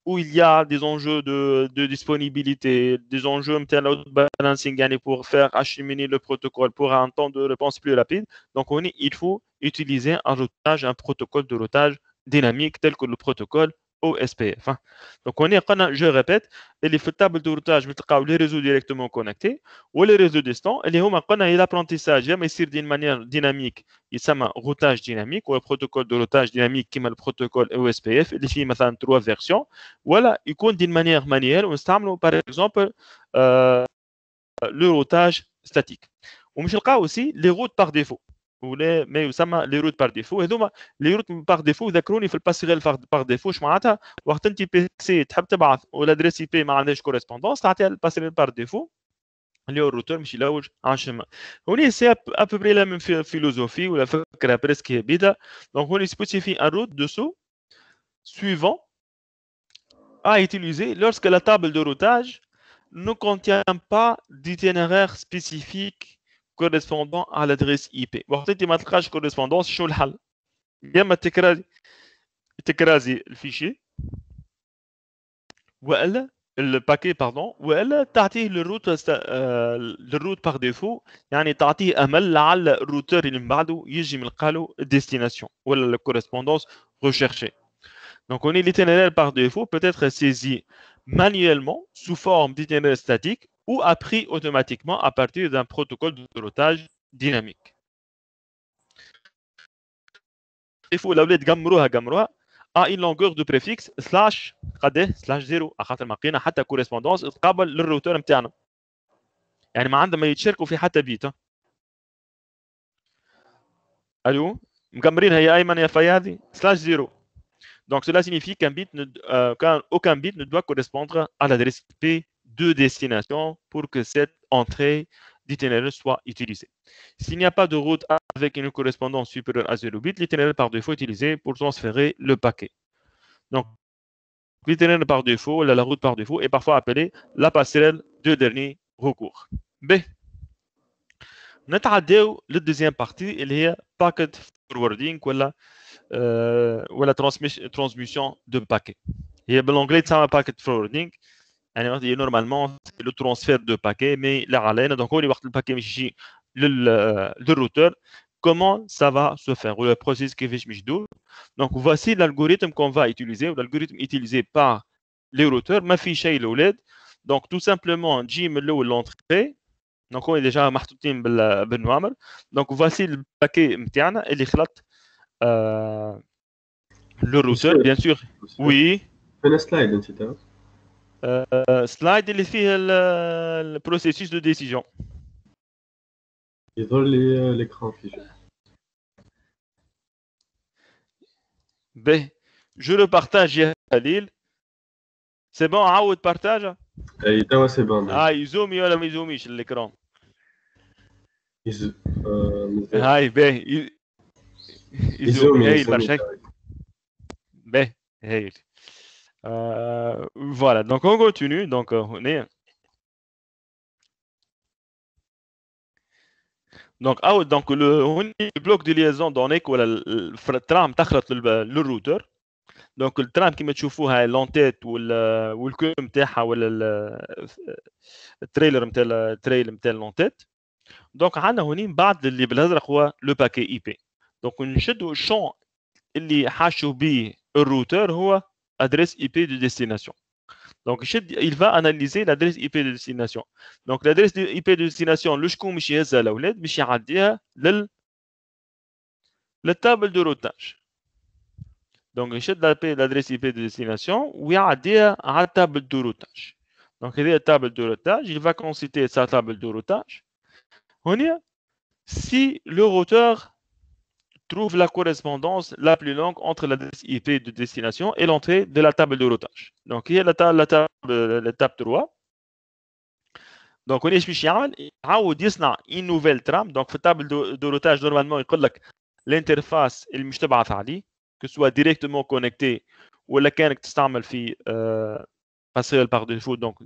où il y a des enjeux de disponibilité, des enjeux de load balancing pour faire acheminer le protocole pour un temps de réponse plus rapide. Donc, il faut utiliser un protocole de routage dynamique tel que le protocole OSPF. Donc, je répète, les tables de routage, les réseaux directement connectés ou les réseaux distants, l'apprentissage d'une manière dynamique, il s'appelle routage dynamique ou un protocole de routage dynamique qui est le protocole OSPF, il y a 3 versions. Voilà, il compte d'une manière manuelle, on utilise par exemple le routage statique. On utilise aussi les routes par défaut. ما يسمى لي روت بار ديفو. هذوما لي روت بار ديفو ذكروني في الباسيغال بار ديفو. اش معناتها؟ وقت انت بي سي تحب تبعث والادريس اي بي ما عندهاش كوريسبوندونس تعطيها الباسيغال بار ديفو اللي هو الروتور مش يلوج عن شما. هوني سي ابوبري لا ميم فيلوزوفي ولا فكره بريسك بيدا. دونك هوني سبيسيفي ان روت دو سو suivant à utiliser lorsque la table de routage ne contient pas d'itinéraire spécifique correspondant à l'adresse IP. وقت انت ما تلقاش correspondance شو الحل؟ يا اما تكرازي الفيشي والا الباكي باردون والا تعطيه للروت باغ ديفو. يعني تعطيه امل لعل الروتور اللي من بعده يجي من قالو الديستيناسيون ولا الكوريسبوندونس recherchée. Donc, l'itinéraire par défaut peut être saisi manuellement sous forme d'itinéraire statique ou appris automatiquement à partir d'un protocole de routage dynamique. Il faut قمروها à une longueur de préfixe slash 0 خاطر ما لقينا حتى كوريسبوندونس تقابل للروتور نتاعنا. يعني ما عندهم ما يتشاركوا في حتى بيت. الو مكمرينها يا ايمن يا فياضي slash 0. Donc, cela signifie qu'aucun bit ne doit correspondre à l'adresse IP de destination pour que cette entrée d'itinéraire soit utilisée. S'il n'y a pas de route avec une correspondance supérieure à 0 bit, l'itinéraire par défaut est utilisé pour transférer le paquet. Donc, l'itinéraire par défaut, la route par défaut est parfois appelée la passerelle de dernier recours. B. نتعداو للدوزيام بارتي اللي هي packet forwarding ولا transmission de paquet. هي بالانجلي تسمى packet forwarding. يعني هي نورمالمون لو ترانسفير دو باكي مي لا علينا. دونك هو وقت الباكي مش يجي للروتور comment ça va se faire ou le processus كيفاش باش يدور. Donc voici l'algorithme qu'on va utiliser ou l'algorithme utilisé par les routeurs ما في شيء الاولاد. donc tout simplement تجي من الاول l'entrée. donc هو déjà محطوطين بالنوامر. donc voici le paquet نتاعنا اللي خلط le routeur bien sûr. oui فين سلايد انت تعرف؟ سلايد اللي فيه البروسيسوس دو ديسيجن. يظهر لي l'écran فيه. باهي جو لو بارتاج يا خليل. سي بون عاود بارتاج. اي توا سي بون. يزومي ولا ما يزوميش الاكران؟ مزيان. هاي باهي يزومي هايل برشا. باهي هايل. Voilà, donc on continue. Donc on est donc le bloc de liaison دونيك ولا الترام تخلط للروتر. donc الترام كما تشوفوها لونتيت والكو نتاعها ولا التريلر نتاع لونتيت. donc عندنا هوني بعد اللي بالازرق هو لو باكي اي بي. donc نشدوا الشون اللي حاشوا به الروتر هو adresse IP de destination. Donc il va analyser l'adresse IP de destination. Donc l'adresse IP de destination le شكون باش يهزها الاولاد باش يعديها للتابل دو روتاج. donc يشد l'adresse IP de destination ويعديها على التابل دو روتاج. donc هذه التابل دو روتاج il va consulter sa table de routage. هنا si le routeur trouve la correspondance la plus longue entre l'adresse IP de destination et l'entrée de la table de routage. Donc, il y a l'étape 3. Donc, on est une nouvelle trame. Donc, la table de routage, normalement, il y a l'interface que ce soit directement connecté ou la connecte passerelle par défaut. Donc,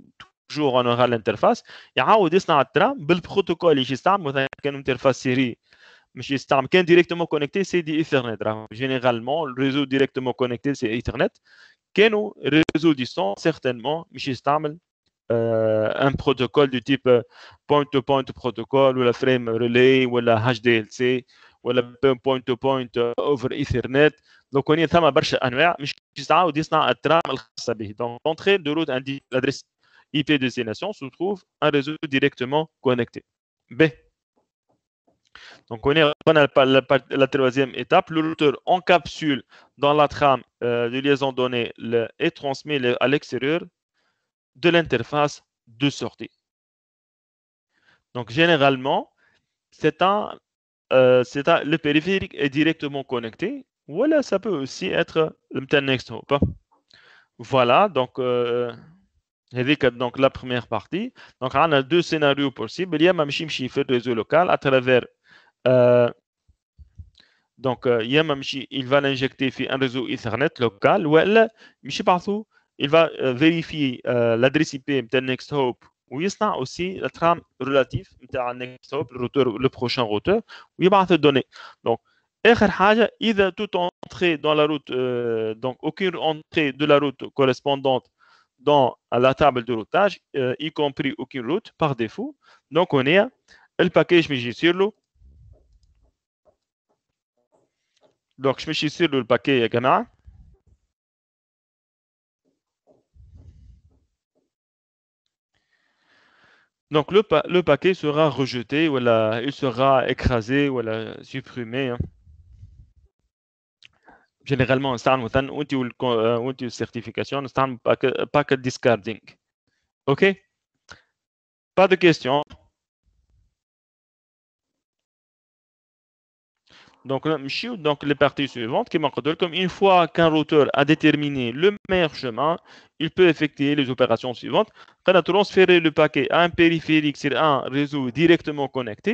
toujours on aura l'interface. Il y a une trame, le protocole qui est une interface série. مش يستعمل كان directement connecté c'est du Ethernet. généralement le réseau directement connecté c'est Ethernet. كانوا réseau distant certainement مش يستعمل un protocole du type point to point protocol ولا frame relay ولا HDLC ولا point to point over Ethernet. donc on y ثم برشا انواع مش يستعاود يصنع الترام الخاصه به. donc l'entrée de route indique l'adresse IP de destination se trouve un réseau directement connecté. B. Donc, on est la troisième étape. Le routeur encapsule dans la trame de liaison donnée et transmet à l'extérieur de l'interface de sortie. Donc, généralement, le périphérique est directement connecté. Voilà, ça peut aussi être le next hop. Voilà, donc, donc la première partie. Donc, on a deux scénarios possibles. Il y a même chiffre de réseau local à travers donc il va l'injecter dans un réseau Ethernet local ou il va vérifier l'adresse IP de Next Hop ou il y a aussi la trame relative de Next Hop, le prochain routeur où il va te donner. donc آخر حاجة إذا toute entrée dans la route donc aucune entrée de la route correspondante dans la table de routage y compris aucune route par défaut. donc on est le package ميجي sur له. donc je مشي sur le paquet يا جماعة. donc le paquet sera rejeté ou il sera écrasé ou supprimé. généralement on نستعمل مثلا وانت certification نستعمل packet discarding. ok, pas de questions. donc les parties suivantes qui manquent comme une fois qu'un routeur a déterminé le meilleur chemin, il peut effectuer les opérations suivantes. On a transféré le paquet à un périphérique sur un réseau directement connecté.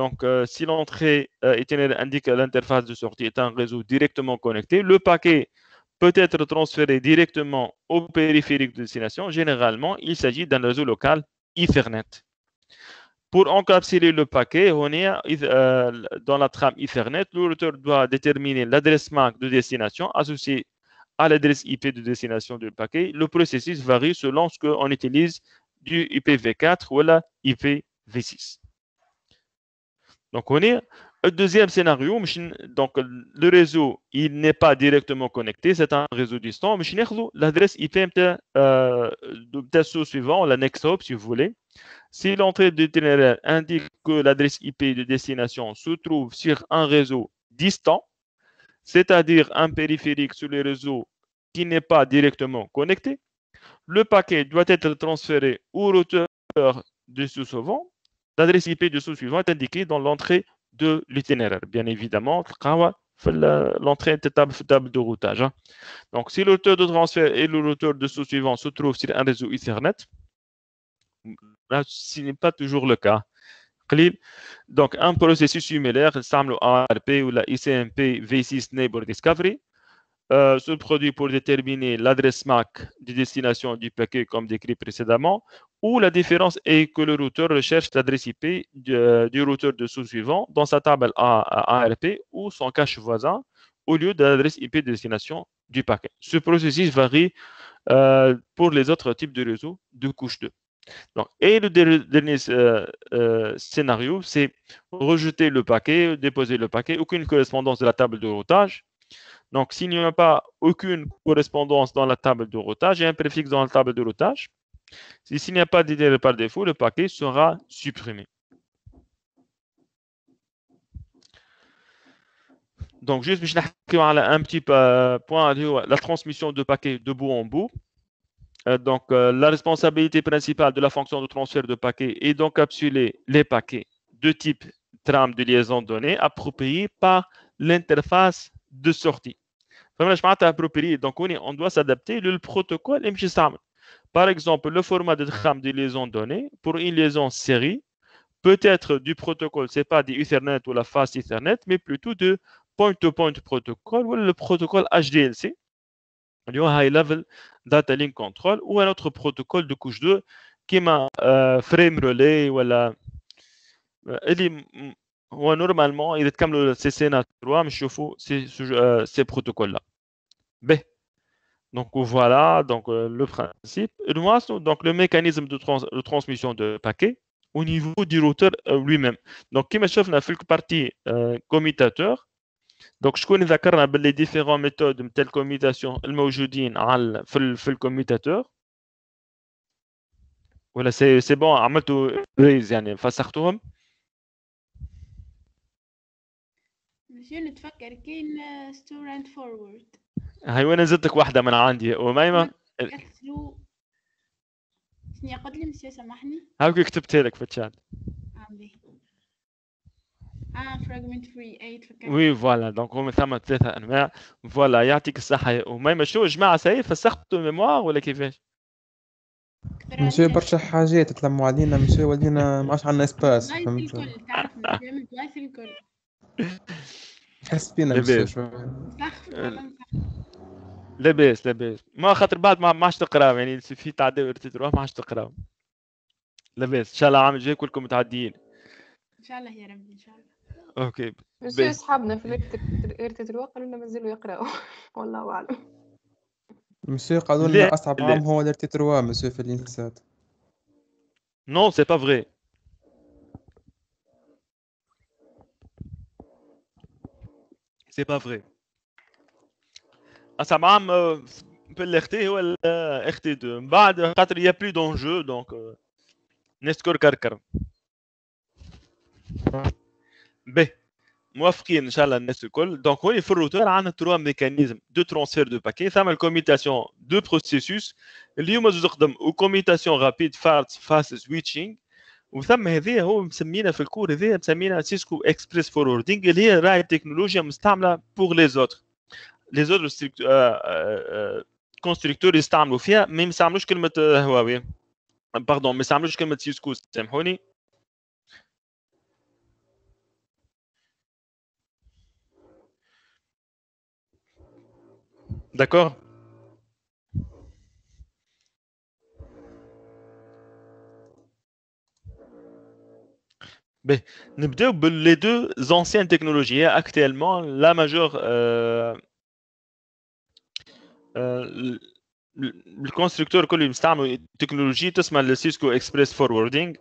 donc si l'entrée itinéraire indique que l'interface de sortie est un réseau directement connecté, le paquet peut être transféré directement au périphérique de destination. généralement il s'agit d'un réseau local Ethernet. Pour encapsuler le paquet, on est dans la trame Ethernet. Le routeur doit déterminer l'adresse MAC de destination associée à l'adresse IP de destination du paquet. Le processus varie selon ce qu'on utilise du IPv4 ou la IPv6. donc on est Le deuxième scénario, donc le réseau il n'est pas directement connecté, c'est un réseau distant, mais l'adresse IP de suivant, la next hop si vous voulez. Si l'entrée d'itinéraire indique que l'adresse IP de destination se trouve sur un réseau distant, c'est-à-dire un périphérique sur le réseau qui n'est pas directement connecté, le paquet doit être transféré au routeur de sous-suivant. L'adresse IP de sous-suivant est indiquée dans l'entrée de l'itinéraire. Bien évidemment, l'entrée est table de routage. Donc, si le routeur de transfert et le routeur de sous-suivant se trouvent sur un réseau Ethernet, là, ce n'est pas toujours le cas. Donc, un processus similaire, le ARP ou la ICMP V6 Neighbor Discovery, se produit pour déterminer l'adresse MAC de destination du paquet comme décrit précédemment, où la différence est que le routeur recherche l'adresse IP du routeur de sous-suivant dans sa table ARP ou son cache voisin au lieu de l'adresse IP de destination du paquet. Ce processus varie pour les autres types de réseaux de couche 2. Donc, et le dernier scénario, c'est rejeter le paquet, déposer le paquet, aucune correspondance de la table de routage. Donc, s'il n'y a pas aucune correspondance dans la table de routage, il y a un préfixe dans la table de routage. S'il n'y a pas d'itinéraire par défaut, le paquet sera supprimé. Donc, juste un petit point, la transmission de paquets de bout en bout. Donc, la responsabilité principale de la fonction de transfert de paquets est d'encapsuler les paquets de type trame de liaison donnée appropriée par l'interface de sortie. Donc, on doit s'adapter le protocole. Par exemple, le format de trame de liaison donnée pour une liaison série peut être du protocole, ce n'est pas du Ethernet ou la Fast Ethernet, mais plutôt de point-to-point protocol ou le protocole HDLC, High Level Data Link Control, ou un autre protocole de couche 2 qui m'a frame relay ou la. Normalement, il est comme le CCNA 3, mais je trouve ces protocoles-là. B. Donc voilà donc, le principe. Donc le mécanisme de transmission de paquets au niveau du routeur lui-même. Donc, comme je l'ai fait, la partie commutateur. Donc, je connais les différentes méthodes de commutation الموجودين في الكميتاتور. ولا c'est bon عملتوا ريز يعني فسختوهم. مشي نتفكر كاين ستور اند فورورد. هاي وين نزلتك واحدة من عندي ومايمة. شنو قلت لي مسيو سامحني. هاك كتبتها لك في الشات. fragment free 8 فكرت. وي فوالا دونك هما ثم ثلاثة أنواع. فوالا يعطيك الصحة ومايمة. شو جماعة ساي فسختوا الميموار ولا كيفاش؟ مسيو برشا حاجات تلموا علينا مسيو ولينا ما عادش عندنا اسباس فهمت. الكل تعرف من بلايص الكل. حس فينا مسيو شوية. لاباس ما خاطر بعد ما عادش تقراو يعني في تعدي ورتيتروح ما عادش تقراو. لاباس ان شاء الله العام الجاي كلكم متعديين. ان شاء الله يا ربي ان شاء الله. اوكي. مسيو اصحابنا في ارتيتروا قالوا لنا مازالوا يقراوا والله اعلم. مسيو قالوا لنا اصعب عام هو الارتيتروا مسيو في الانسات. Non, c'est pas vrai. C'est pas vrai. أصعب عام في الارتي هو الارتي 2 بعد خاطر il y a plus d'enjeux donc نسكر كركر. ب موافقين ان شاء الله الناس الكل. دونك هوني في الروتور عندنا 3 ميكانيزم دو ترانسفير دو باكي. ثم الكوميتاسيون دو بروسيسوس اللي هما زوج تقدم وكوميتاسيون رابيد فاست سويتشينغ. وثم هذه هو مسمينا في الكور هذه مسمينا سيسكو اكسبريس فوروردينغ اللي هي راهي تكنولوجيا مستعمله بور لي زوتر. لي زوتر كونستركتور يستعملوا فيها ما يستعملوش كلمه هواوي باردون ما يستعملوش كلمه سيسكو سامحوني. D'accord. نبداو باللي deux anciennes technologies. Actuellement, la majeure الكونستركتور كله يستعمل تكنولوجيا تسمى السيسكو اكسبريس فوروردينغ.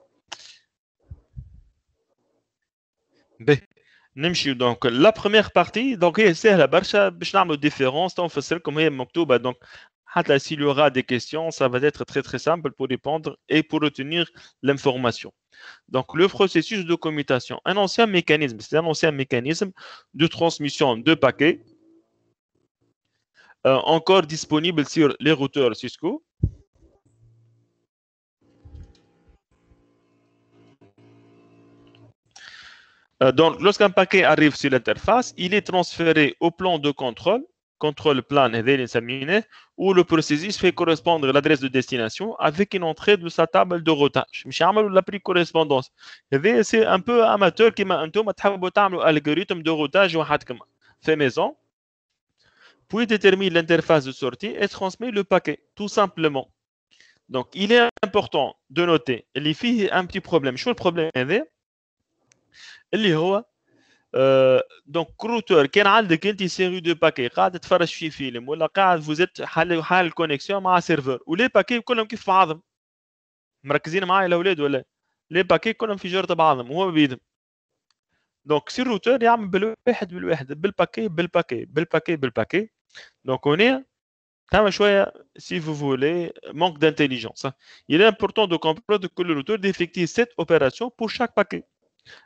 نمشي donc la première partie donc هي سهله برشا باش نعملوا différence تنفسر لكم هي مكتوبه donc حتى s'il y aura des questions ça va être très très simple pour répondre et pour retenir l'information. Donc le processus de commutation, un ancien mécanisme, c'est un ancien mécanisme de transmission de paquets encore disponible sur les routeurs Cisco. Donc, lorsqu'un paquet arrive sur l'interface, il est transféré au plan de contrôle plan où le processus fait correspondre l'adresse de destination avec une entrée de sa table de routage. مش يعملوا la correspondance. C'est un peu amateur كما انتم تحبوا تعملوا algorithme de routage وحدكم fait maison. Puis détermine l'interface de sortie et transmet le paquet tout simplement. Donc, il est important de noter اللي فيه un petit problème. شو البروبليم هذا؟ اللي هو دونك روتور كان عندك انت سيري دو باكي قاعد تتفرج في فيلم ولا قاعد فوزيت حال الكونيكسيون مع سيرفر ولي باكي كلهم كيف بعضهم مركزين معايا الاولاد ولا لي باكي كلهم في جرة بعضهم وهو بيدهم دونك سي الروتور يعمل بالواحد بالباكي دونك هنا ثم شويه si vous voulez manque d'intelligence. Il est important de comprendre que le routeur effectue cette opération pour chaque paquet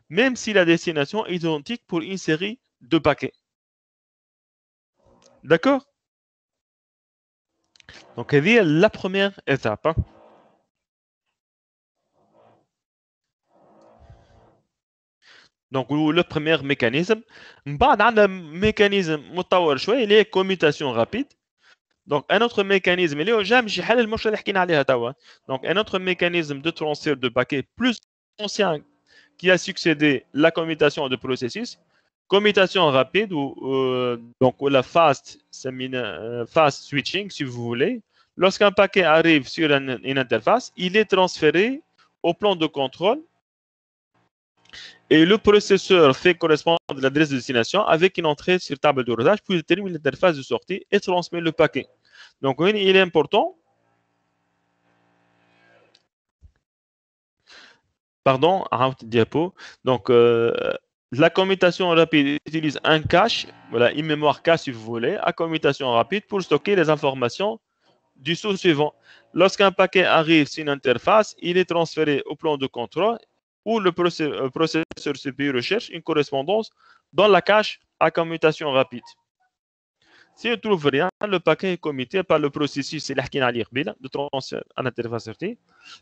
même si la destination est identique pour une série de paquets. D'accord? Donc, c'est la première étape. Donc, le premier mécanisme. بعد عندنا mécanisme متطور شوية اللي هي commutation rapide. Donc, un autre mécanisme اللي هو جا مش يحل المشكلة اللي حكينا عليها توا. Donc, un autre mécanisme de transfert de paquets plus ancien qui a succédé la commutation de processus. Commutation rapide ou donc la fast switching si vous voulez. Lorsqu'un paquet arrive sur une interface, il est transféré au plan de contrôle et le processeur fait correspondre l'adresse de destination avec une entrée sur table de routage puis détermine l'interface de sortie et transmet le paquet. Donc il est important. Pardon, diapo. Donc la commutation rapide utilise un cache, voilà, une mémoire cache si vous voulez, à commutation rapide pour stocker les informations du saut suivant. Lorsqu'un paquet arrive sur une interface, il est transféré au plan de contrôle où le processeur CPU recherche une correspondance dans la cache à commutation rapide. Si on ne trouve rien, le paquet est commuté par le processus de transfert à l'interface sortie.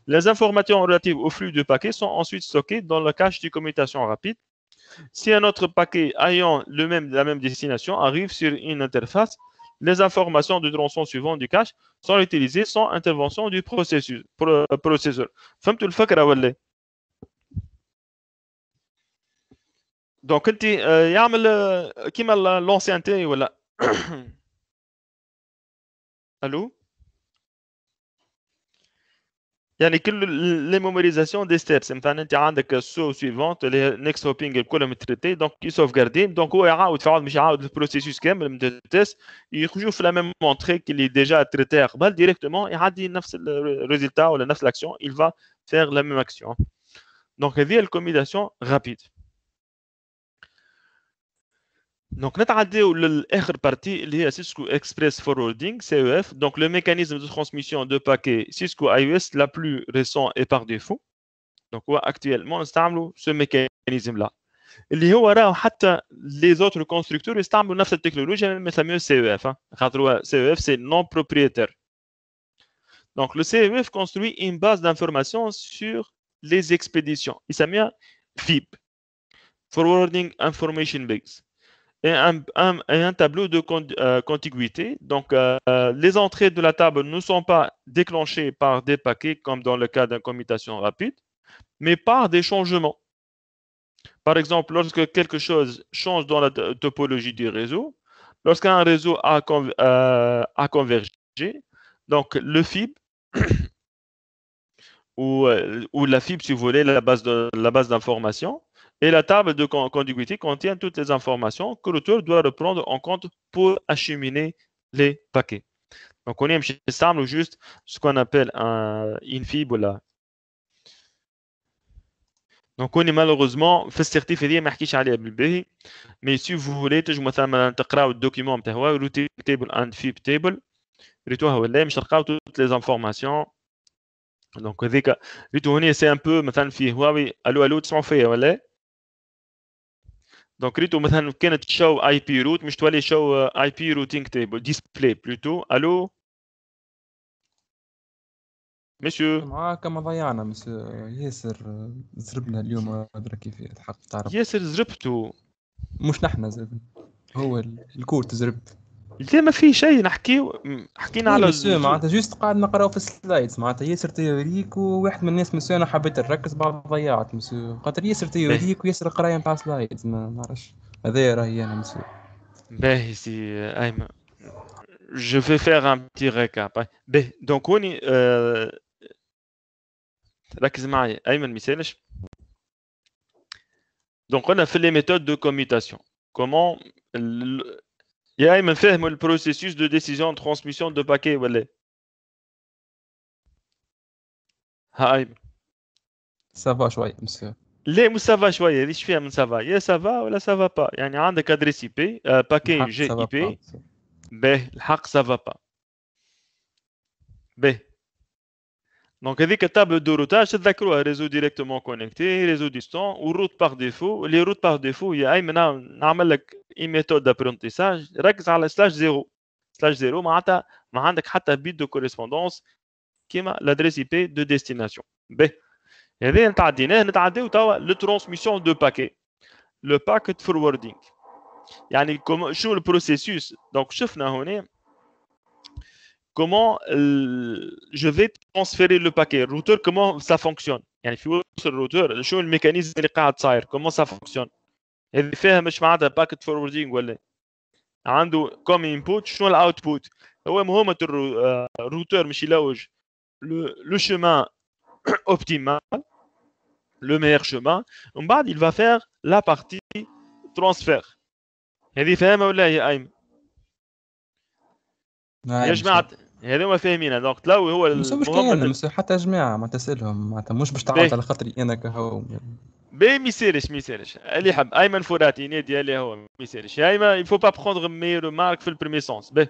Les informations relatives au flux de paquets sont ensuite stockées dans la cache de commutation rapide. Si un autre paquet ayant la même destination arrive sur une interface, les informations du tronçon suivant du cache sont utilisées sans intervention du processeur. فهمتوا الفكرة ولا؟ Donc انت يعمل كيما l'ancienneté ولا؟ Allô? يعني كل les mémorisations des steps مثلا انت عندك السو سويفونت اللي هي next hopping كلهم تريتي دونك يسوفغاردين دونك هو يعاود في عاود مش يعاود البروسيسوس كامل من التيست يخرجوا في لا ميم مونتري اللي ديجا تريتي قبل ديريكتومون يعدي نفس الريزلتا ولا نفس l'action il va faire la même action. Donc هذه الكوميداسيون رابيد. Donc, nous allons l'autre partie, qui est Cisco Express Forwarding, CEF. Donc, le mécanisme de transmission de paquets Cisco iOS la plus récent et par défaut. Donc, actuellement, nous utilisons ce mécanisme-là. Les autres constructeurs utilisent la même technologie, mais c'est mieux CEF. CEF, c'est non propriétaire. Donc, le CEF construit une base d'informations sur les expéditions. Il s'appelle FIB, Forwarding Information Base. Et un tableau de contiguïté. Donc, les entrées de la table ne sont pas déclenchées par des paquets comme dans le cas d'une commutation rapide, mais par des changements. Par exemple, lorsque quelque chose change dans la topologie du réseau, lorsqu'un réseau a convergé, donc le FIB, ou la FIB, si vous voulez, la base d'information, et la table de contiguïté contient toutes les informations que l'auteur doit reprendre en compte pour acheminer les paquets. Donc, on est juste ce qu'on appelle une fibre là. دونك كوني مالوغوزمون في السيرتيف هذه ما نحكيش عليها بالباهي مي سي فو فولي تنجموا مثلا تقراو الدوكيومون نتاعها روتي تيبل اند فيب تيبل ريتوها ولا مش تلقاو توت لي زانفورماسيون دونك هذيك ريتو هنا سي ان بو مثلا في هواوي الو تسمعوا فيا ولا دونك ريتو مثلا كانت شو اي بي روت مش تولي شو اي بي روتينغ تيبل ديسبلاي بلوتو الو مسيو معاك ما ضيعنا مس ياسر زربنا اليوم ادري كيف الحق تعرف ياسر زربتو مش نحن زربنا هو الكور تزرب لا ما في شيء نحكيو حكينا على مسيو معناتها جوست قاعد نقراو في السلايدز معناتها ياسر تيوريك وواحد من الناس مسيو انا حبيت نركز بعد ضيعت مسيو خاطر ياسر تيوريك وياسر قرايه نتاع سلايدز ما نعرفش هذا راهي انا مسيو باهي سي ايمن je vais faire un petit récap باهي دونك هوني ركز معايا ايمن ما يسالش دونك قلنا في لي ميثود دو كوميوتاسيون كومون يا ايمن فاهموا البروسيسوس دو ديسيزيون ترانسميسيون دو باكي ولا ها ايمن سافا شويه مسيو لا مش سافا شويه ليش فيها من سافا يا سافا ولا سافا با يعني عندك ادريس اي بي باكي جي اي بي باهي الحق سافا با باهي دونك هذيك تابلو دو روتاج تذكروها ريزو ديريكتومون كونيكتي ريزو ديستون والروت باغ ديفو لي روت باغ ديفو يا ايمن نعمل لك اي ميثود دابرونتيساج ركز على سلاش زيرو سلاش زيرو معناتها ما عندك حتى بيت دو كوريسبوندونس كيما لادريس اي بي دو ديستيناسيون باهي هذا نتعديناه نتعداو توا لو ترانسميسيون دو باكي لو باكيت فوروردينغ يعني شنو البروسيسوس دونك شفنا هنا comment je vais transférer le paquet routeur comment ça fonctionne يعني في وسط الروتور شنو الميكانيزم اللي قاعد صاير comment ça fonctionne هذه فيها مش معناتها باكيت فوروردينغ ولا عنده كوم انبوت شنو الاوتبوت هو مهمه الروتور مش يلوج le chemin optimal le meilleur chemin ومن بعد il va faire la partie transfert هذه فاهمه ولا يا ايمن يا جماعه هذوما فاهمينها دونك تلوي هو المهم حتى جماعه ما تسالهم معناتها مش باش تعاود على خاطري انا كهو باهي ما يسالش اللي يحب ايمن فراتي نادي اللي هو ما يسالش يا ايمن il faut pas prendre mes remarques في البريمي سونس باهي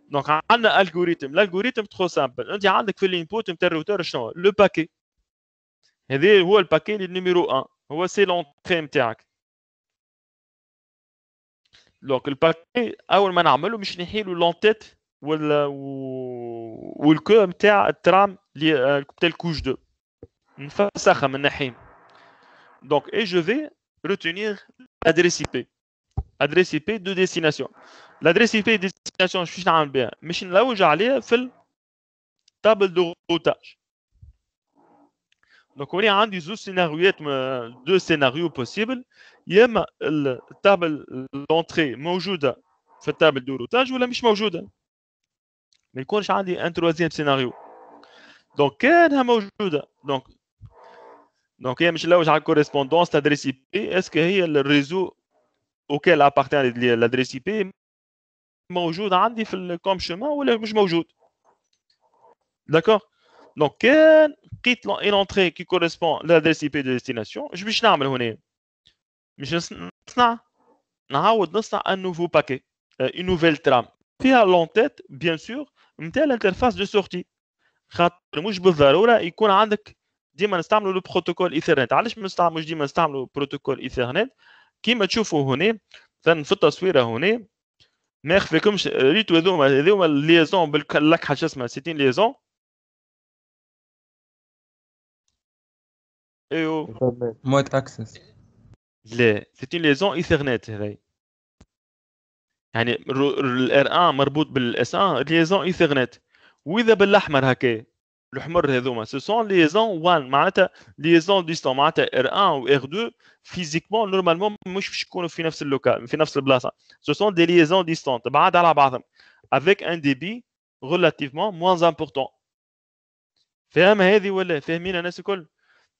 دونك عندنا الالغوريثم ترو سامبل انت عندك في الانبوت نتاع الروتور شنو لو باكي هذا هو الباكي نيميرو 1 هو سي لونتري نتاعك دونك الباكي اول ما نعملو مش نحيلو لونتيت والكو نتاع الترام اللي نتاع الكوش 2 نفسخها من ناحيه دونك اي جو في retenir l'adresse IP de destination l'adresse IP de destination شنو نعمل بها مش نلوج عليها في التابل دو روتاج دونك هنا عندي زوج سيناريوهات دو سيناريو بوسيبل يا اما التابل لونتري موجوده في التابل دو روتاج ولا مش موجوده ما يكونش عندي ان تروازيام سيناريو دونك كانها موجوده دونك هي مش نلوج على الكوريسبوندونس تادريس اي بي اسكو هي الريزو اوكيل ابارتان لادريس اي بي موجود عندي في الكوم شومان ولا مش موجود داكور دونك كان لقيت اون انتري كي كوريسبون لادريس اي بي دو ديستيناسيون اش باش نعمل هنا مش نعاود نصنع ان نوفو باكي اون نوفيل ترام فيها لونتيت بيان سور نتاع الانترفاس دو سورتي خاطر مش بالضروره يكون عندك ديما نستعملوا لو بروتوكول ايثرنت علاش مش ديما نستعملوا بروتوكول ايثرنت كيما تشوفوا هنا مثلا في التصويره هنا ما يخفيكمش ريتو هذوما الليزون باللكحه شو اسمها سيتين ليزون ايوه موت اكسس لا سيتين ليزون ايثرنت هذي يعني الار 1 مربوط بالاس 1 ليزون ايثرنت واذا بالاحمر هكا الحمر هذوما سو سون ليزون 1 معناتها ليزون ديستون معناتها ار 1 و ار 2 فيزيكمون نورمالمون مش باش يكونوا في نفس اللوكال في نفس البلاصه سو سون دي ليزون ديستونت بعاد على بعضهم افيك ان دي بي ريلاتيفمون موان امبورطون فاهم هذه ولا فاهمين الناس الكل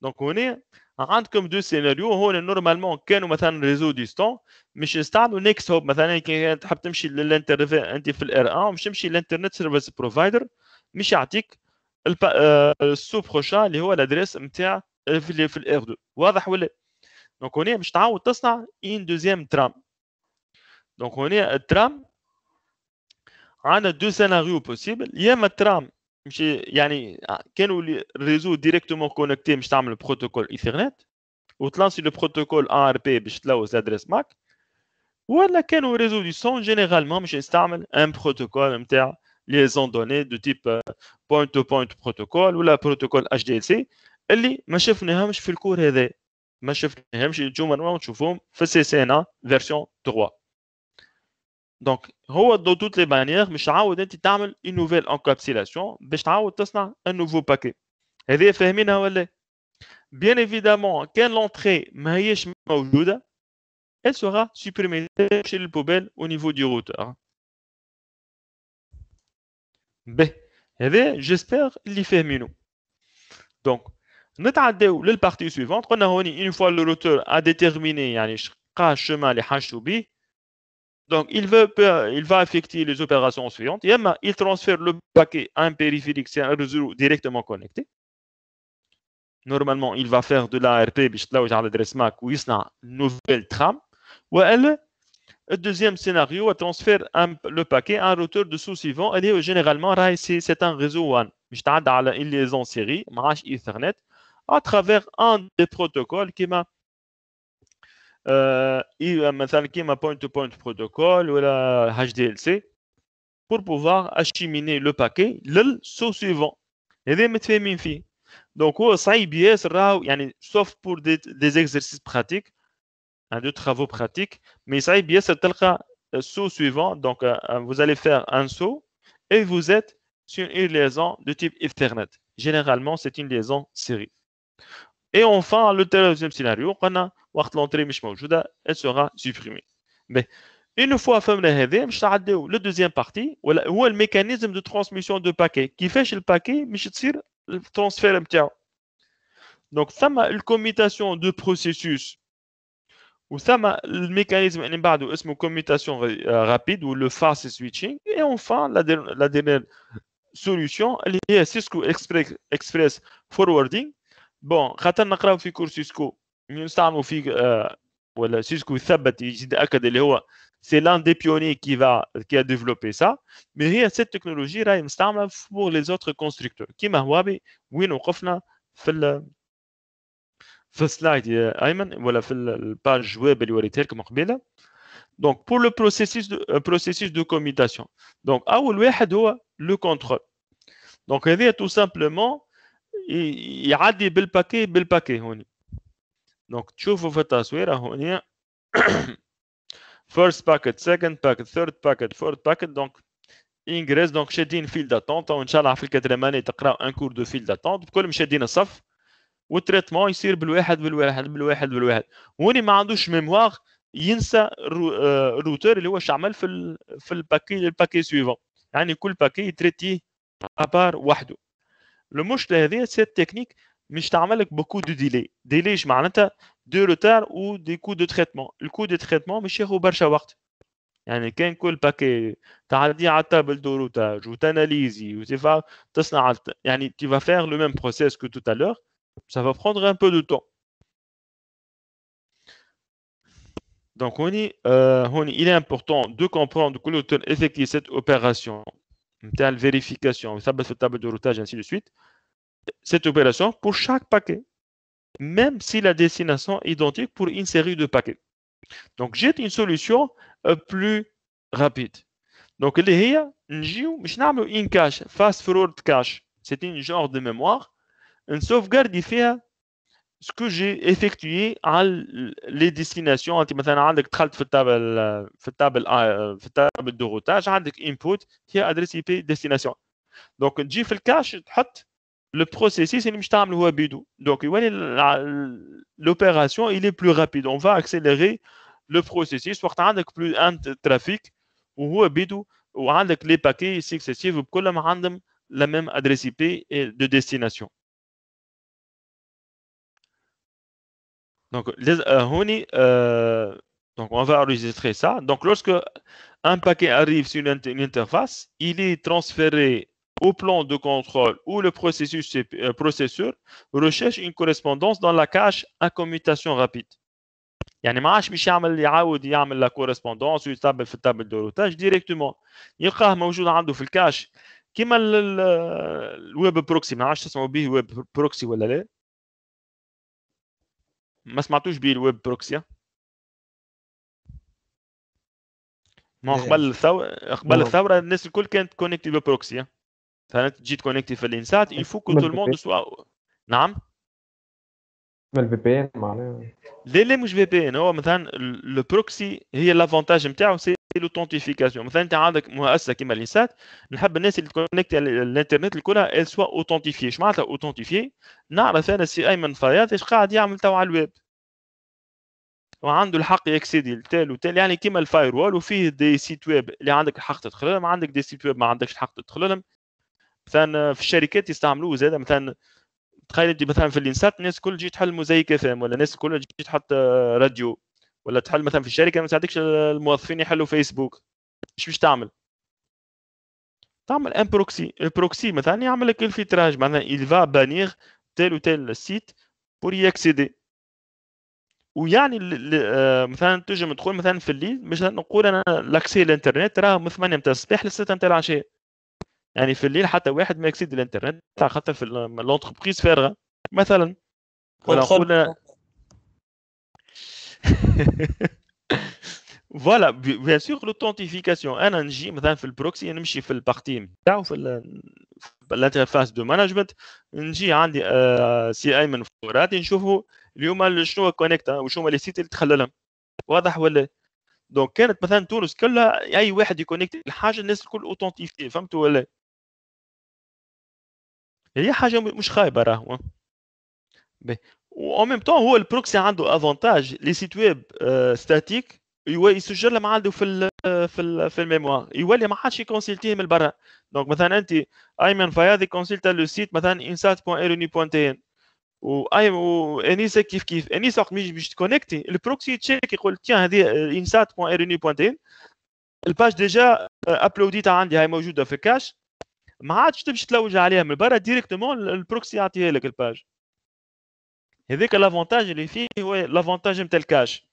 دونك هنا عندكم دو سيناريو هون نورمالمون كانوا مثلا ريزو ديستون مش يستعملوا نيكست هوب مثلا كي تحب تمشي للانترنت انت في الار 1 ومش تمشي للانترنت سيرفيس بروفايدر مش يعطيك السو بروشان اللي هو الادريس نتاع في الار 2 واضح ولا؟ دونك هنا باش تعاود تصنع ان دوزيام ترام. دونك هنا الترام عندنا دو سيناريو بوسيبل. يا اما الترام مش يعني كانوا الريزو ديريكتومون كونيكتي باش تعمل بروتوكول ايثرنت وتلانسي لو بروتوكول ار بي باش تلوث ادريس ماك، ولا كانوا ريزو دي سون جينيرالمون باش يستعمل ان بروتوكول نتاع ليزون دوني دو تيب بوينت تو بوينت بروتوكول ولا بروتوكول اتش دي ال سي اللي ما شفناهمش في الكور هذا، ما شفناهمش نجمو نورمالمون نشوفوهم في السي سي ان ا فيرسيون 3. دونك هو دو توت لي مانيير مش عاود انت تعمل اون نوفيل انكابسيلاسيون باش تعاود تصنع ان نوفو باكي. هذه فاهمينها ولا؟ بيان ايفيدامون كان لونتري ما هيش موجوده elle sera supprimée chez le poubelle au niveau du routeur. B. هذا j'espère اللي فاهمينه. Donc نتعداو للبارتي suivante. قلنا هوني une fois le routeur a déterminé يعني شقا الشما اللي حاجته بيه. Donc il va effectuer les opérations suivantes. يما il transfère le paquet à un périphérique, c'est un réseau directement connecté. Normalement il va faire de l'ARP باش تلوج على l'adresse MAC ويصنع nouvelle trame. والا le deuxième scénario transfère le paquet à un routeur de sous-suivant. Et généralement c'est un réseau WAN باش تعدى على une liaison série ماهاش Ethernet à travers un des protocoles كيما مثلا كيما point to point protocol ولا HDLC pour pouvoir acheminer le paquet لل sous-suivant. هذا متفاهمين فيه. Donc هو صعيب ياسر راهو يعني sauf pour des exercices pratiques, de travaux pratiques, mais ça est bien c'est le saut suivant. Donc vous allez faire un saut et vous êtes sur une liaison de type Ethernet. Généralement c'est une liaison série. Et enfin le deuxième scénario, on a l'entrée مش موجودة, elle sera supprimée. Mais une fois فهمنا هذا مش نعديو le deuxième partie ولا هو le mécanisme de transmission de paquet. كيفاش الباكي مش تصير الترانسفير نتاعو. Donc ثم الكوميتاسيون de processus وثم الميكانيزم اللي بعده اسمه commutation rapide ou le fast switching. Et enfin la dernière solution اللي هي Cisco Express Forwarding. bon خاطر نقراو في كورس سيسكو نستعملوا فيه ولا سيسكو يثبت يزيد اكد اللي هو c'est l'un des pionniers qui a développé ça. mais هي cette technologie راهي مستعمله pour les autres constructeurs كيما هواوي. وين وقفنا في السلايد يا ايمن ولا في الباج ويب اللي وريتها لكم قبيله. donc pour le processus de commutation. donc اول واحد هو le contrôle. donc هذه tout simplement يعدي بالباكي هوني. donc تشوفوا في التصويره هوني first packet, second packet, third packet, fourth packet. donc ingress. donc شادين فيل d'attente وان شاء الله في الكاتريم اني تقراو ان كور دو فيل d'attente بكل شادين الصف والتريتمون يصير بالواحد. وهوني ما عندوش ميموار ينسى الروتور اللي هو شعمل في الباكي سويفون. يعني كل باكي يتريتيه ابار وحده. المشكله هذه سي تكنيك مش تعمل لك بوكو دو ديلي ايش معناتها دو روتار او دي كو دو تريتمون. الكو دو تريتمون مش ياخذ برشا وقت. يعني كان كل باكي تعدي على التابل دو روتاج وتاناليزي وتفا تصنع يعني tu vas faire le même process que tout à l'heure. ça va prendre un peu de temps. donc il est important de comprendre que l'auteur effectue cette opération de vérification ثبت في التابل de routage ainsi de suite. cette opération pour chaque paquet même si la destination est identique pour une série de paquets. donc j'ai une solution plus rapide. donc اللي هي نجيو مش نعملوا une cache fast forward cache. c'est une genre de mémoire une sauvegarde فيها ce que j'ai effectué على les destinations. انت مثلا عندك دخلت في التابل دو روتاج عندك input هي adresse IP destination. donc تجي في الكاش تحط le processus اللي مش تعمله هو بيدو. donc يولي l'opération il est plus rapide. on va accélérer le processus وقت عندك plus un trafic وهو بيدو وعندك les paquets successifs وكلهم عندهم la même adresse IP de destination. donc donc on va enregistrer ça. donc lorsque un paquet arrive sur une interface, il est transféré au plan de contrôle ou le processeur recherche une correspondance dans la cache à commutation rapide. يعني ما عادش باش يعاود يعمل لا كورسبوندونس ويتابع في التابل دو روتاج ديريكتومون يلقاه موجود عنده في الكاش كيما الويب بروكسي. ما عادش تسمعوا به ويب بروكسي ولا لا؟ ما سمعتوش به الويب بروكسي؟ ما قبل الثوره الناس الكل كانت كونيكتي ببروكسي. فانت تجي تكونيكتي في الانسات يفو كو تو الموند سوا. نعم ما الفي بي ان معناها لا مش في بي ان. هو مثلا البروكسي هي الافونتاج نتاعو سي لوثنتيفيكاسيون. مثلا انت عندك مؤسسه كيما الانسات نحب الناس اللي تكونيكتي على الانترنت الكلها ال سوا اوثنتيفي. اش معناتها اوثنتيفي؟ نعرف انا سي ايمن فياض ايش قاعد يعمل تو على الويب وعنده الحق يكسيدي لتال وتال. يعني كيما الفاير وول وفيه دي سيت ويب اللي عندك الحق تدخل لهم، عندك دي سيت ويب ما عندكش الحق تدخل لهم. مثلا في الشركات يستعملوه زاد. مثلا تخيل انت مثلا في الانسات الناس الكل تجي تحل موزايك اف ام، ولا الناس الكل تجي تحط راديو، ولا تحل مثلا في الشركه ما تساعدكش الموظفين يحلوا فيسبوك. ايش باش تعمل ان بروكسي. البروكسي مثلا يعمل لك الفلتراج. مثلا il va bannir tel ou tel site pour y accéder. ويعني مثلا تنجم تدخل مثلا في الليل باش نقول انا لاكسي الانترنت راه من 8 نتاع الصباح ل 6 نتاع العشاء. يعني في الليل حتى واحد ما يكسيد الانترنت تاع خاطر في لونتربريز فارغه مثلا. ولا نقول فوالا بيان سور لوثنتيفيكاسيون. انا نجي مثلا في البروكسي نمشي في البارتي نتاعو في الانترفاس دو مانجمنت، نجي عندي سي ايمن فوراتي نشوفوا اليوم شنو كونيكت وشنو لي سيت اللي تخللهم. واضح ولا؟ دونك كانت مثلا تونس كلها اي واحد يكونيكت الحاجه الناس الكل اوثنتيفي. فهمتوا ولا؟ هي حاجه مش خايبه راهو. و ميم طون هو البروكسي عنده افونتاج. لي سيت ويب ستاتيك يسجل لهم عنده في الميموار، يولي ما حدش يكونسلتيه من برا. دونك مثلا انت ايمن فياضي كونسلت لو سيت مثلا insat.rnu.tn وانيسه كيف انيسه وقت باش تكونيكتي البروكسي تشيك يقول تيان هذه insat.rnu.tn الباج ديجا ابلوديتها عندي هاي موجوده في الكاش، ما عادش تمشي تلوج عليها من برا ديريكتومون البروكسي يعطيها لك الباج. هذاك الافونتاج اللي فيه هو الافونتاج نتاع الكاش.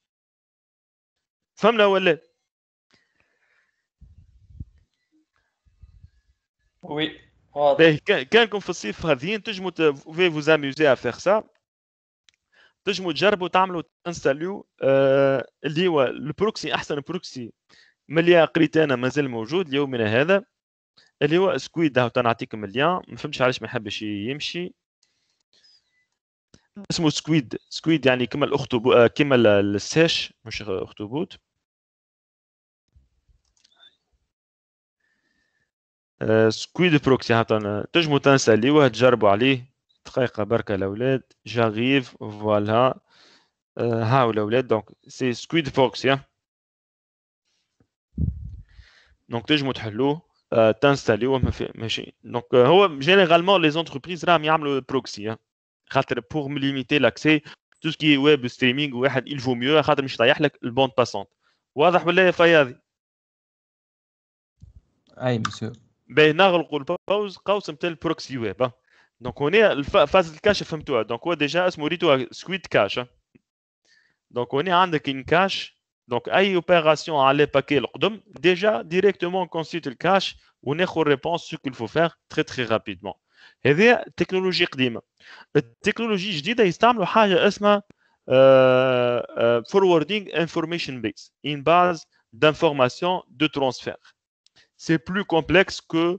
فهمنا ولا؟ وي كانكم في الصيف هذين تنجموا vous amuser à faire ça. تنجموا تجربوا تعملوا انستاليو اللي هو البروكسي. احسن بروكسي من اللي قريت انا مازال موجود ليومنا هذا اللي هو سكويد. هاو نعطيكم اللين. ما فهمتش علاش ما يحبش يمشي. اسمه سكويد يعني كما الاخطبوط كما الساش مش اخطبوط. سكويد بروكسي حتى تنجموا تنساليوه تجربوا عليه. دقيقه بركه الاولاد جاريف فوالا. هاو الاولاد دونك سي سكويد بروكسي. دونك تنجموا تحلوه تنساليوه ماشي. دونك هو جينيرالمون لي زونتربريز راهم يعملوا بروكسي خاطر بور ليميتي لاكسي تو سكي ويب ستريمينغ. واحد il vaut mieux خاطر مش يطيح لك البوند باسونت. واضح ولا يا فياضي؟ اي مسيو باهي نغلقوا الباوز قوس نتاع البروكسي ويب. دونك هنا فاز الكاش فهمتوها. دونك هو ديجا اسمه ريتو سكويد كاش. دونك هنا عندك ان كاش. دونك اي اوبيراسيون على باكي القدم ديجا ديريكتومون كونسيت الكاش وناخذ ريبونس سو كيل فو فير تري رابيدمون. هذه تكنولوجيا قديمه. التكنولوجيا الجديده يستعملوا حاجه اسمها forwarding information base une base d'information de transfert. C'est plus complexe que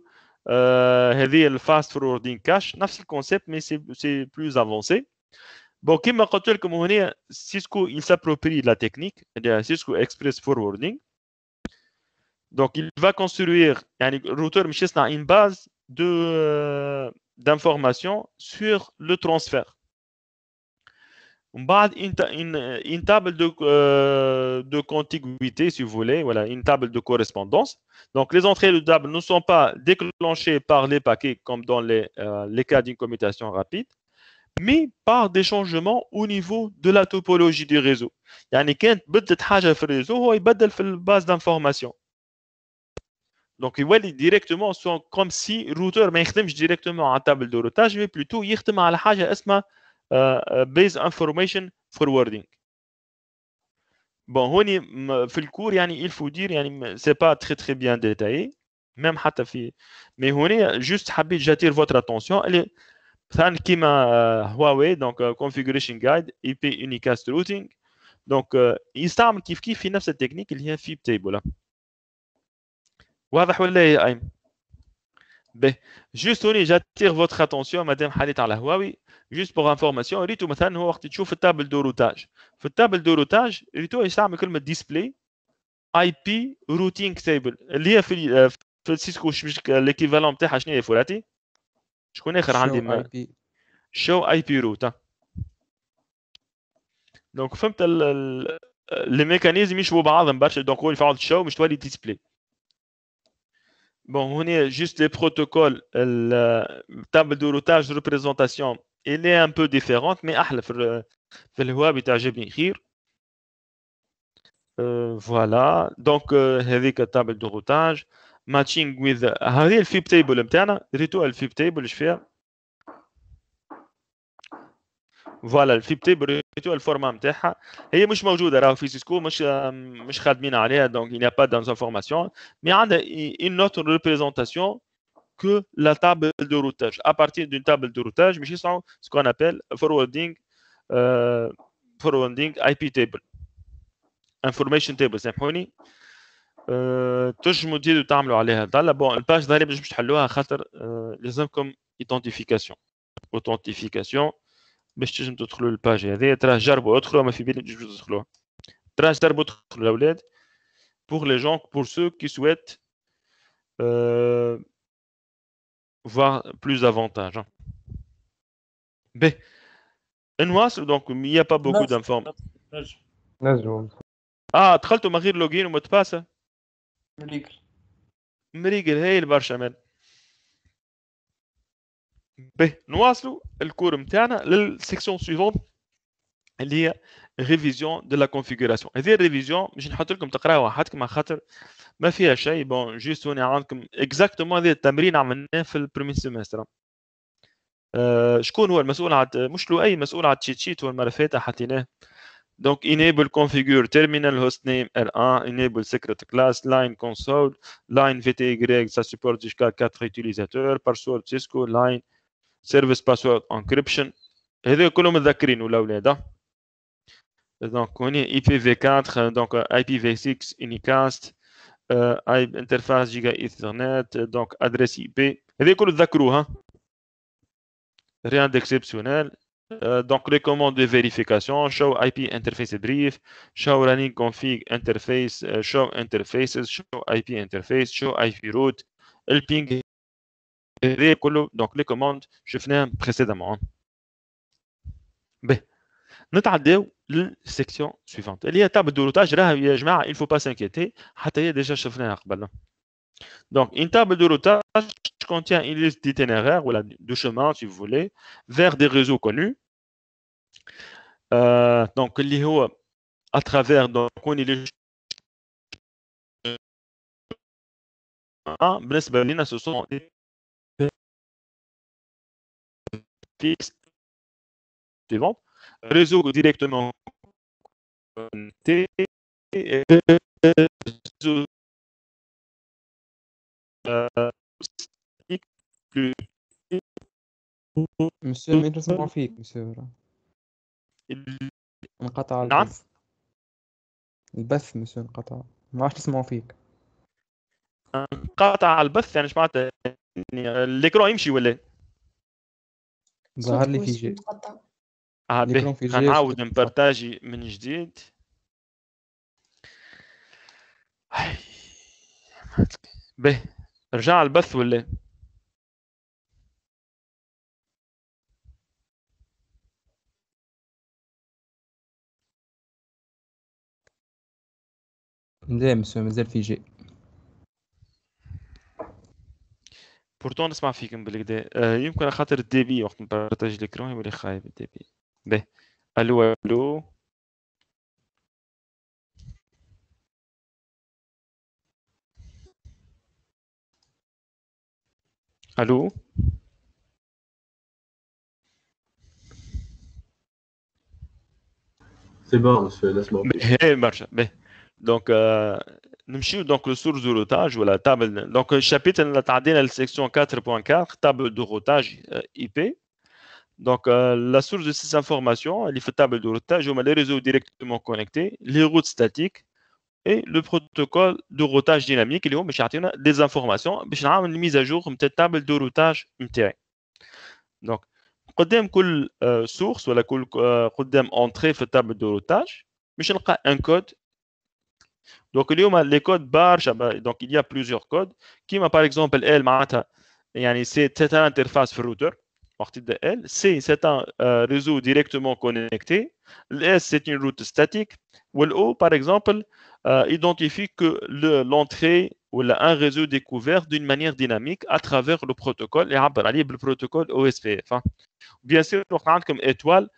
هذه الفاست فورواردينغ كاش. نفس الكونسيبت مي سي بلوز افونسي. بون كيما قلت لكم هنا سيسكو il s'approprie la technique Cisco Express Forwarding. Donc il va construire يعني الروتر مش يصنع une base d'informations sur le transfert. On parle une table de contiguïté, si vous voulez, voilà, une table de correspondance. Donc, les entrées de table ne sont pas déclenchées par les paquets comme dans les cas d'une commutation rapide, mais par des changements au niveau de la topologie du réseau. يعني كانت بدت حاجة في الريزو هو يبدل في الباز d'information. دونك يولي ديريكتومون سون كوم سي الروتور ما يخدمش ديريكتومون على تابل دو روتاج مي بلوتو يخدم على حاجه اسمها بيز انفورميشن فوروردينغ. بون هوني في الكور يعني il faut dire يعني c'est pas très bien détaillé même حتى في مي هوني جوست حبيت جاتير فوتر اتونسيون اللي مثلا كيما هواوي دونك configuration guide IP unicast routing دونك يستعمل كيف في نفس التكنيك اللي هي فيب تيبل. واضح ولا يا ايمن؟ باهي جوست هوني جاتير فوتر اتونسيون مادام حاليت على هواوي جوست بوغ انفورماسيون ريتو مثلا هو وقت تشوف التابل دو روتاج في التابل دو روتاج ريتو يستعمل كلمه ديسبلاي اي بي روتينغ تيبل اللي هي في السيسكو ليكيفالون تاعها شنو هي فولاتي؟ شكون اخر عندي شو اي بي روت. دونك فهمت لي ميكانيزم يشبهوا بعضهم برشا دونك هو يفعل شو مش تولي ديسبلاي. بون هنا جوست لي بروتوكول التابل دو روتاج ريبريزونطاسيون il est un peu différente mais احلى في الهواوي تعجبني خير. فوالا دونك هذيك التابل دو روتاج ماتشينغ ويز هذه الفيب تيبل نتاعنا ريتو الفيب تيبل اش فيها فوالا الفيب تيبل ريتو الفورما نتاعها هي مش موجوده راهو في سيسكو مش خادمين عليها دونك il n'y a pas d'information mais عندها une autre représentation que la table de routage à partir d'une table de routage مش يسمعوا ce qu'on appelle forwarding IP table information table سامحوني. تنجموا تزيدوا تعملوا عليها ضله بون الباج ظهري باش تحلوها خاطر لازمكم اوثنتيفيكاسيون باش تنجم تدخلوا للباج هذه. ترى جربوا ادخلوا ما في بالي تجوز تدخلوها. ترى جربوا تدخلوا الاولاد pour les gens pour ceux qui souhaitent voir plus d'avantages. نواصل دونك il n'y a pas beaucoup d'informations. نجم دخلتوا من غير لوجين وموت باس مريقل هايل برشا مان. نواصلوا الكور نتاعنا للسيكسيون سويفونت اللي هي ريفيزيون دو لا كونفيغوراسيون. هذه الريفيزيون مش نحط لكم تقراوها حدكم خاطر ما فيها شيء بون جوست هوني عندكم اكزاكتومون هذا التمرين عملناه في البريمير سيمستر. شكون هو المسؤول على مش له اي مسؤول على التشيت شيت والمره فاتت حطيناه. Donc, enable configure terminal hostname R1, enable secret class, line console, line VTY, ça supporte jusqu'à 4 utilisateurs, password Cisco, line service password encryption. هذول كلهم متذكرين ولا أولاد؟ Donc, on est IPv4, donc IPv6, Unicast, interface Giga Ethernet, donc adresse IP. هذول كلهم تذكروها. Rien d'exceptionnel. Donc les commandes de vérification, show IP interface brief, show running config interface, show interfaces, show IP interface, show IP route, le ping. Donc les commandes شفناهم précédemment. نتعداو للسيكسيون سويفونت اللي هي تابل دو روتاج. راهي يا جماعه il faut pas s'inquiéter حتى هي ديجا شفناها قبل. Donc une table de routage contient une liste d'itinéraires ou de chemins si vous voulez vers des réseaux connus. Donc اللي هو à travers donc on est بالنسبه لنا ce sont des fixes suivantes réseau directement connecté réseau plus مسيو ما نسمعوا فيك مسيو انقطع نعم البث مسيو انقطع ما عادش نسمعوا فيك. انقطع البث يعني معناتها الإكران يمشي ولا ظهر لي في جي به هنعاود نبارتاجي من جديد. به رجع البث ولا لا مسيو مازال في جي. بورتون نسمع فيكم بالكدا. يمكن خاطر الديبي وقت نبارتاج الإكران يولي خايب الديبي. به الو الو Allô? C'est bon, monsieur, laisse-moi. باهي برشا باهي دونك نمشيو دونك للسورس دو روتاج ولا تابل دونك الشابيتر اللي تعدينا للسيكسيون 4.4 table de routage IP. Donc, la source de ces informations, elle est fait table de routage, on a les réseaux directement connectés, les routes statiques et le protocole de routage dynamique. اللي هو باش يعطينا des informations باش نعمل mise à jour نتاع table de routage نتاعي. Donc, قدام كل source ولا كل قدام entrée في table de routage باش نلقى un code. Donc, اليوم les codes برشا donc il y a plusieurs codes كيما par exemple L معناتها يعني c'est une interface في الrouteur. Partie de L. C, c'est un réseau directement connecté. Le S, c'est une route statique. Ou le O, par exemple, identifie que l'entrée ou un réseau découvert d'une manière dynamique à travers le protocole et le protocole OSPF. Hein. Bien sûr, comme étoile,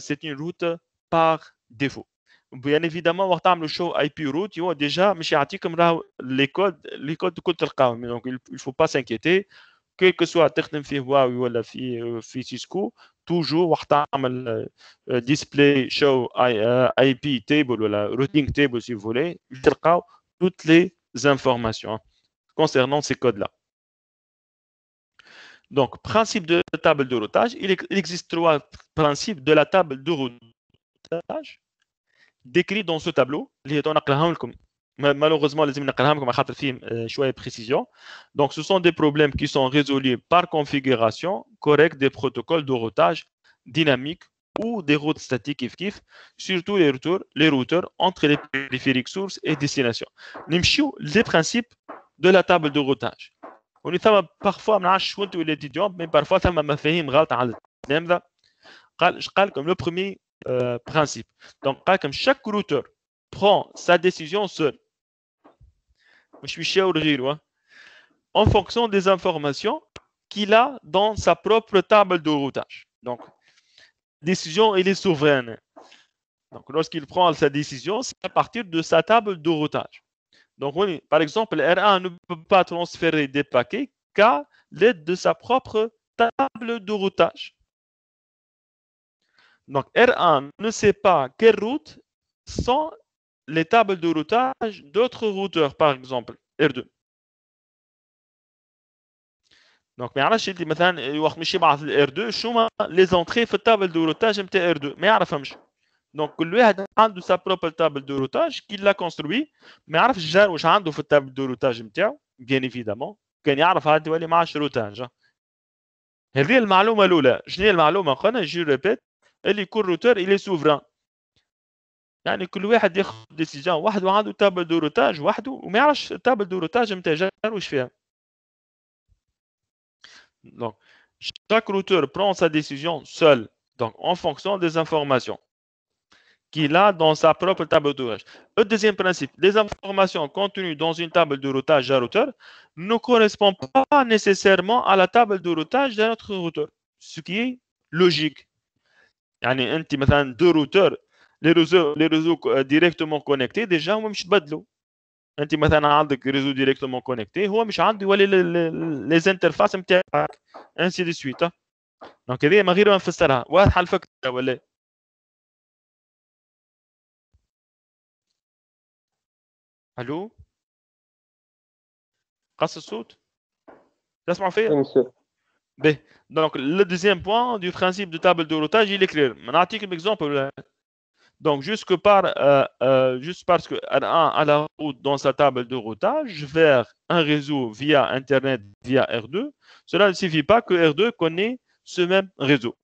c'est une route par défaut. Bien évidemment, on va le show IP route. Il y a déjà, les codes de code. Donc, il ne faut pas s'inquiéter. Quel que soit تخدم فيه Huawei ولا في Cisco toujours وقت تعمل display show IP table ولا routing table si vous voulez تلقاو toutes les informations concernant ces codes là. Donc principe de table de routage, il existe trois principes de la table de routage décrits dans ce tableau اللي نقراهم لكم. Malheureusement, les choix et précision. Donc, ce sont des problèmes qui sont résolus par configuration correcte des protocoles de routage dynamique ou des routes statiques surtout les routeurs entre les périphériques sources et destination. Nimchou les principes de la table de routage. On y parfois mais parfois ça m'a fait comme le premier principe. Donc, comme chaque routeur prend sa décision seul. Je suis chez Orgiro, en fonction des informations qu'il a dans sa propre table de routage. Donc, décision, elle est souveraine. Donc, lorsqu'il prend sa décision, c'est à partir de sa table de routage. Donc, oui, par exemple, R1 ne peut pas transférer des paquets qu'à l'aide de sa propre table de routage. Donc, R1 ne sait pas quelle route sont les tables de routage d'autres routeurs, par exemple R2. Donc, mais alors, je مثلا وقت مشي مع R2 شو les entrées في التابل de routage نتاع R2 ما يعرفهمش. Donc, كل واحد عنده sa propre table de routage qu'il l'a construit ما يعرفش الجار واش عنده في التابل de routage نتاعو bien évidemment كان يعرف عاد يولي ما عادش روتاج. هذه المعلومة الأولى. شنو هي المعلومة؟ قلنا جو ريبيت اللي كل روتور il est souverain. يعني كل واحد ياخذ ديسيجن وحده وعنده تابل دو روتاج وحده وما يعرفش التابل دو روتاج نتاع جار واش فيها. Donc, chaque routeur prend sa décision seul, donc en fonction des informations qu'il a dans sa propre table de routage. Le deuxième principe, les informations contenues dans une table de routage d'un routeur ne correspondent pas nécessairement à la table de routage d'un autre routeur, ce qui est logique. يعني انت مثلا deux routeurs les réseaux directement connectés déjà هما مش يتبدلوا. انت مثلا عندك ريزو ديريكتومون كونيكتي هو مش عنده يولي لي انترفاس نتاعك انسي دي سويت. دونك هذه ما غير ما نفسرها واضحه الفكره ولا؟ الو قص الصوت تسمعوا فيا؟ باهي. دونك le deuxième point du principe de table de routage il est clair. نعطيك exemple. Donc, juste parce que R1 a la route dans sa table de routage vers un réseau via Internet, via R2, cela ne signifie pas que R2 connaît ce même réseau.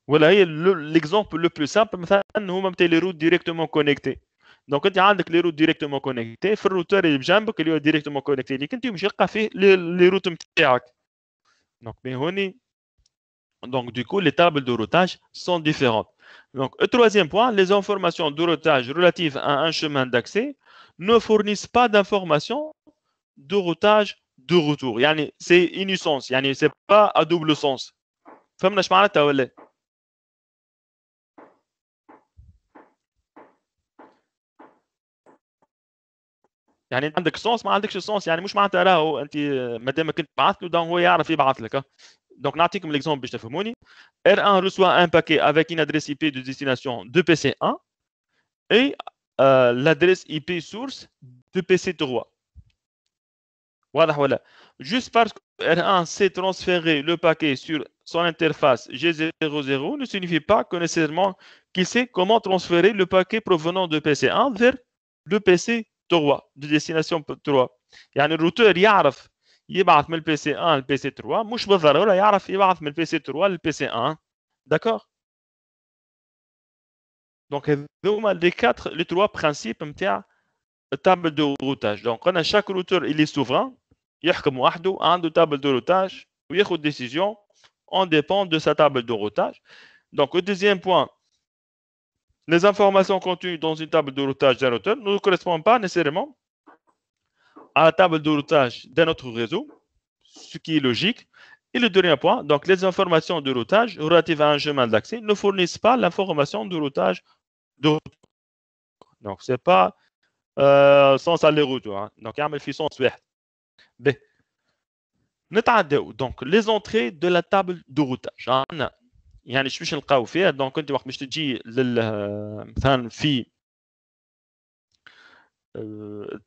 Voilà l'exemple le plus simple. مثلا هما les routes directement connectées. Donc, quand tu as les routes directement connectées, في الrouteur اللي بجنبك اللي هو directement connecté ليك انت مش يلقى فيه les routes نتاعك. Donc, mais هوني donc du coup les tables de routage sont différentes. Donc, le troisième point, les informations de routage relatives à un chemin d'accès ne fournissent pas d'informations de routage de retour. Yani, c'est unisens, yani, c'est pas à double sens. فهمنا ايش معناتها ولا؟ يعني انت عندك سونس ما عندكش سونس، يعني مش معناتها راهو انت ما دامك كنت بعثت له دونك هو يعرف يبعث لك. Donc نعطيكم l'exemple باش تفهموني. R1 reçoit un paquet avec une adresse IP de destination de PC1 et l'adresse IP source de PC3. واضح ولا؟ Juste parce que R1 sait transférer le paquet sur son interface G00 ne signifie pas que nécessairement qu'il sait comment transférer le paquet provenant de PC1 vers le PC3 de destination 3. يعني الروتور يعرف يبعث من البي سي 1 للبي سي 3 مش بالضروره يعرف يبعث من البي سي 3 للبي سي 1. D'accord? Donc هذوما les trois principes نتاع التابل دو روتاج. Donc قلنا chaque routeur il est souverain يحكم وحده عنده table de routage وياخذ décision on dépend de sa table de routage. Donc au deuxième point, les informations contenues dans une table de routage d'un routeur ne correspondent pas nécessairement à la table de routage d'un autre réseau, ce qui est logique. Et le dernier point, donc les informations de routage relatives à un chemin d'accès ne fournissent pas l'information de routage de routeur. Donc c'est pas sens aller-retour. Hein. Donc يعمل في sens واحد. ب نتعداو donc les entrées de la table de routage. عندنا يعني باش نلقاو فيها دونك انت وقت باش تجي مثلا في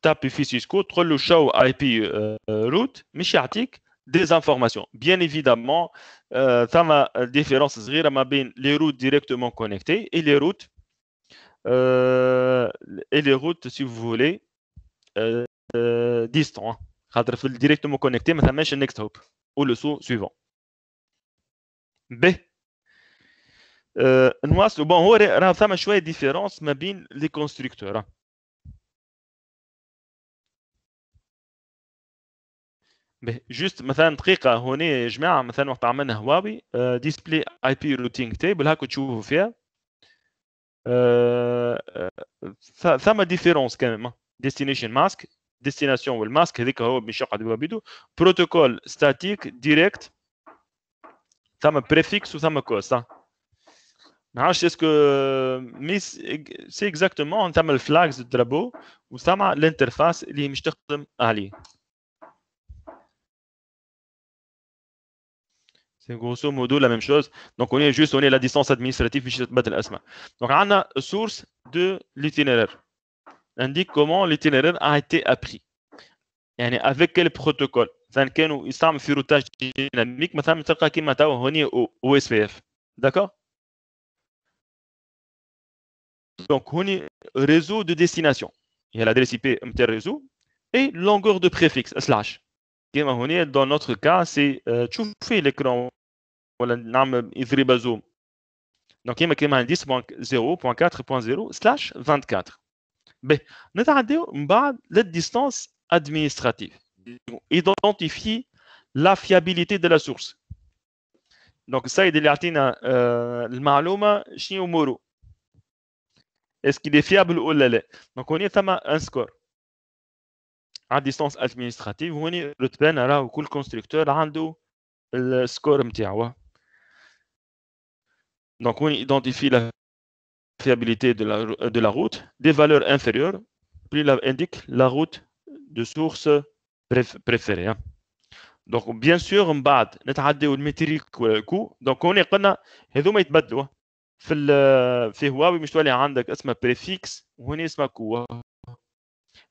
تابي في سيسكو تقول له show IP route مش يعطيك des informations. Bien évidemment, ثم différence صغيرة ما بين les routes directement connectées et les routes si vous voulez distants. خاطر في directement connecté ما ثماش next hop ou le saut suivant. ب نواصلوا بون هو راه ثم شويه ديفيرونس ما بين لي كونستركتور. جوست مثلا دقيقه هوني يا جماعه مثلا وقت عملنا هواوي ديسبلاي اي بي روتينغ تيبل هاكو تشوفوا فيها ثم ديفيرونس كمان ديستنيشن ماسك ديستنيشن والماسك هذيك هو باش يقعد بيدو بروتوكول ستاتيك ديريكت ثم بريفيكس وثم كوس. ما عرفتش اسكو ميس سي اكزاكتومون ثم الفلاجز تضربوا وثم الانترفاس اللي مش تخدم عليه. C'est grosso modo la même chose. Donc on est juste, on est la distance administrative باش تبدل الاسماء. Donc عندنا source de l'itinéraire. Indique comment l'itinéraire a été appris. يعني avec quel protocole. مثلا كانوا يستعمل في روتاج ديناميك مثلا تلقى كيما تاو هوني او اس بي اف. D'accord? Donc هوني réseau de destination. Il y a l'adresse IP نتاع الريزو et longueur de préfixe slash. كيما هوني dans notre cas c'est تشوف في l'écran ولا نعمل يضرب زوم. Donc كيما 10.0.4.0/24. ب نتعداو من بعد للديستانس administrative. Identifie la fiabilité de la source. Donc السيد اللي يعطينا المعلومه شنو اموره. Est-ce qu'il est fiable ولا لا. Donc هوني ثم un score à distance administrative. هوني رتبان راهو كل كونستركتور عنده السكور نتاعو. Donc on identifie la fiabilité de la route, des valeurs inférieures, puis il indique la route de source préférée. Hein. Donc bien sûr من بعد نتعداو الميتريك والكو. Donc هنا قلنا هذوما يتبدلوا في هواوي مش تولي عندك اسمها بريفيكس وهنا اسمها كو.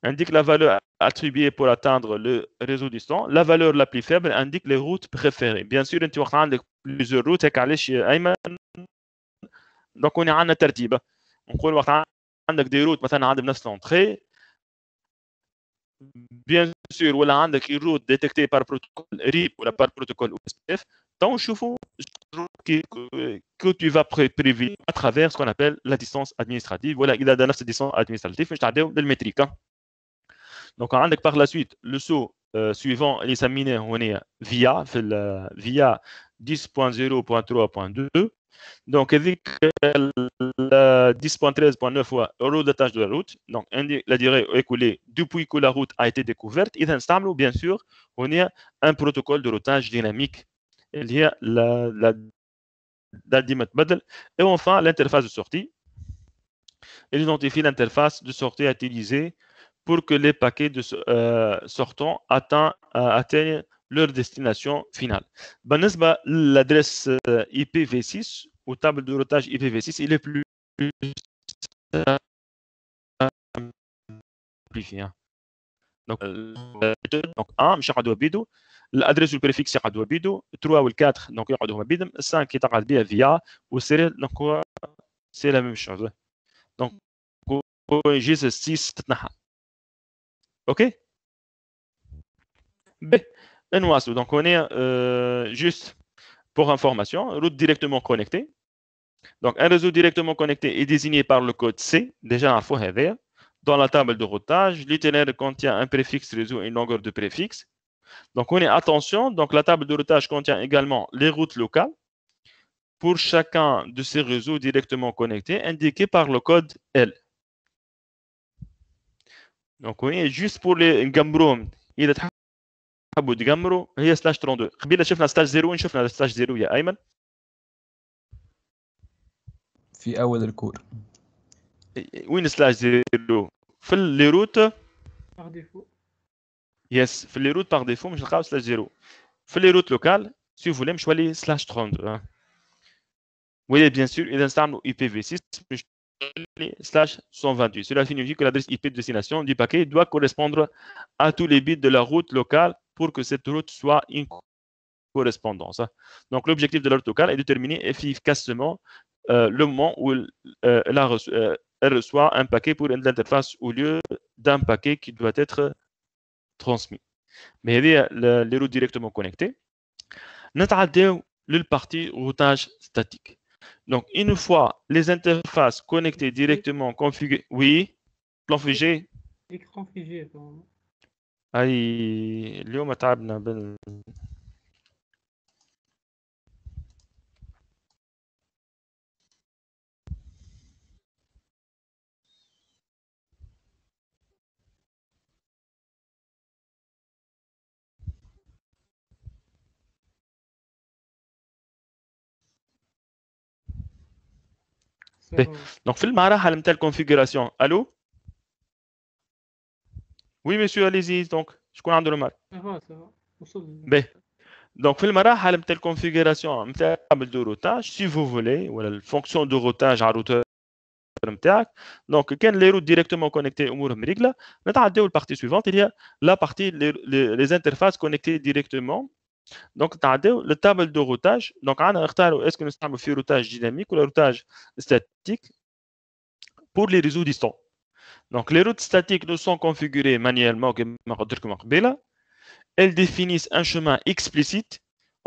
Indique la valeur attribuée pour atteindre le réseau distant. La valeur la plus faible indique les routes préférées. Bien sûr انت وقت عندك plusieurs routes هيك علاش ايمن. Donc on a un ترتيب. نقول وقت عندك دي روت مثلا عندهم نفس l'entrée. Bien sûr ولا عندك une route détectée par protocole RIP ولا par protocole OSPF. Donc نشوفوا que tu vas prévenir à travers ce qu'on appelle la distance administrative. Voilà, il a de نفس distance administrative مش تعداو للمتريك. Donc عندك par la suite le saut suivant اللي سميناه هنا via في via 10.0.3.2. Donc, 10.13.9 fois euro de tâche de la route. Donc, la durée écoulée depuis que la route a été découverte. Et bien sûr, on a un protocole de routage dynamique. Il y a et enfin, l'interface de sortie. Il identifie l'interface de sortie à utiliser pour que les paquets sortants atteignent leur destination finale. بالنسبة l'adresse IPv6 ou table de routage IPv6, il est plus simplifié. Donc 1 مش يقعدوا بيدو، الادريس والبريفيكس يقعدوا بيدو، 3 وال4 دونك يقعدوا هما بيدهم، 5 يتقعد بها فيا والسيريال دونك هو سي لا ميم شوز. دونك يجي 6 تتنحى. اوكي ب نواصلوا. دونك هنا juste pour information, route directement connectée. Donc un réseau directement connecté est désigné par le code C, déjà l'info هذايا. Dans la table de routage, l'itinéraire contient un préfixe réseau et une longueur de préfixe. Donc, on est attention. Donc, la table de routage contient également les routes locales pour chacun de ces réseaux directement connectés, indiqués par le code L. Donc, on est juste pour les Gambrom. Il est تحبوا تجمروا هي /32. قبيله شفنا /0 وين شفنا /0 يا ايمن؟ في اول الكور. وين /0 في لي روت باغ ديفو. يس في لي روت باغ ديفو مش نلقاو /0 في لي روت لوكال سي فولي مش ولي /32. وي بيان سور اذا نستعملوا IPv6 مش /128. Cela signifie que l'adresse IP de destination du paquet doit correspondre à tous les bits de la route locale pour que cette route soit une correspondance. Donc, l'objectif de la route locale est de déterminer efficacement le moment où elle reçoit un paquet pour l'interface au lieu d'un paquet qui doit être transmis. Mais les routes directement connectées. نتعداو للpartie routage statique. Donc, une fois les interfaces connectées directement configurées, oui, plan figé. Écran figé. أي اليوم تعبنا Donc, في المراحل نتاع الكونفيغوراسيون. الو وي مسيو اليزي. دونك شكون عنده المال؟ باهي. دونك في المراحل نتاع الكونفيغوراسيون نتاع التابل دو روتاج سي فو فولي ولا الفونكسيون دو روتاج على الروتور نتاعك. دونك كان لي روت ديريكتومون كونيكتي امورهم ريغلا. نتعداو البارتي سويفونت اللي هي لا بارتي لي انترفاس كونيكتي ديريكتومون. دونك نتعداو للتابل دو روتاج. دونك عندنا نختاروا اسكو نستعملوا في روتاج ديناميك ولا روتاج ستاتيك pour les réseaux distants. Donc, les routes statiques ne sont configurées manuellement, elles définissent un chemin explicite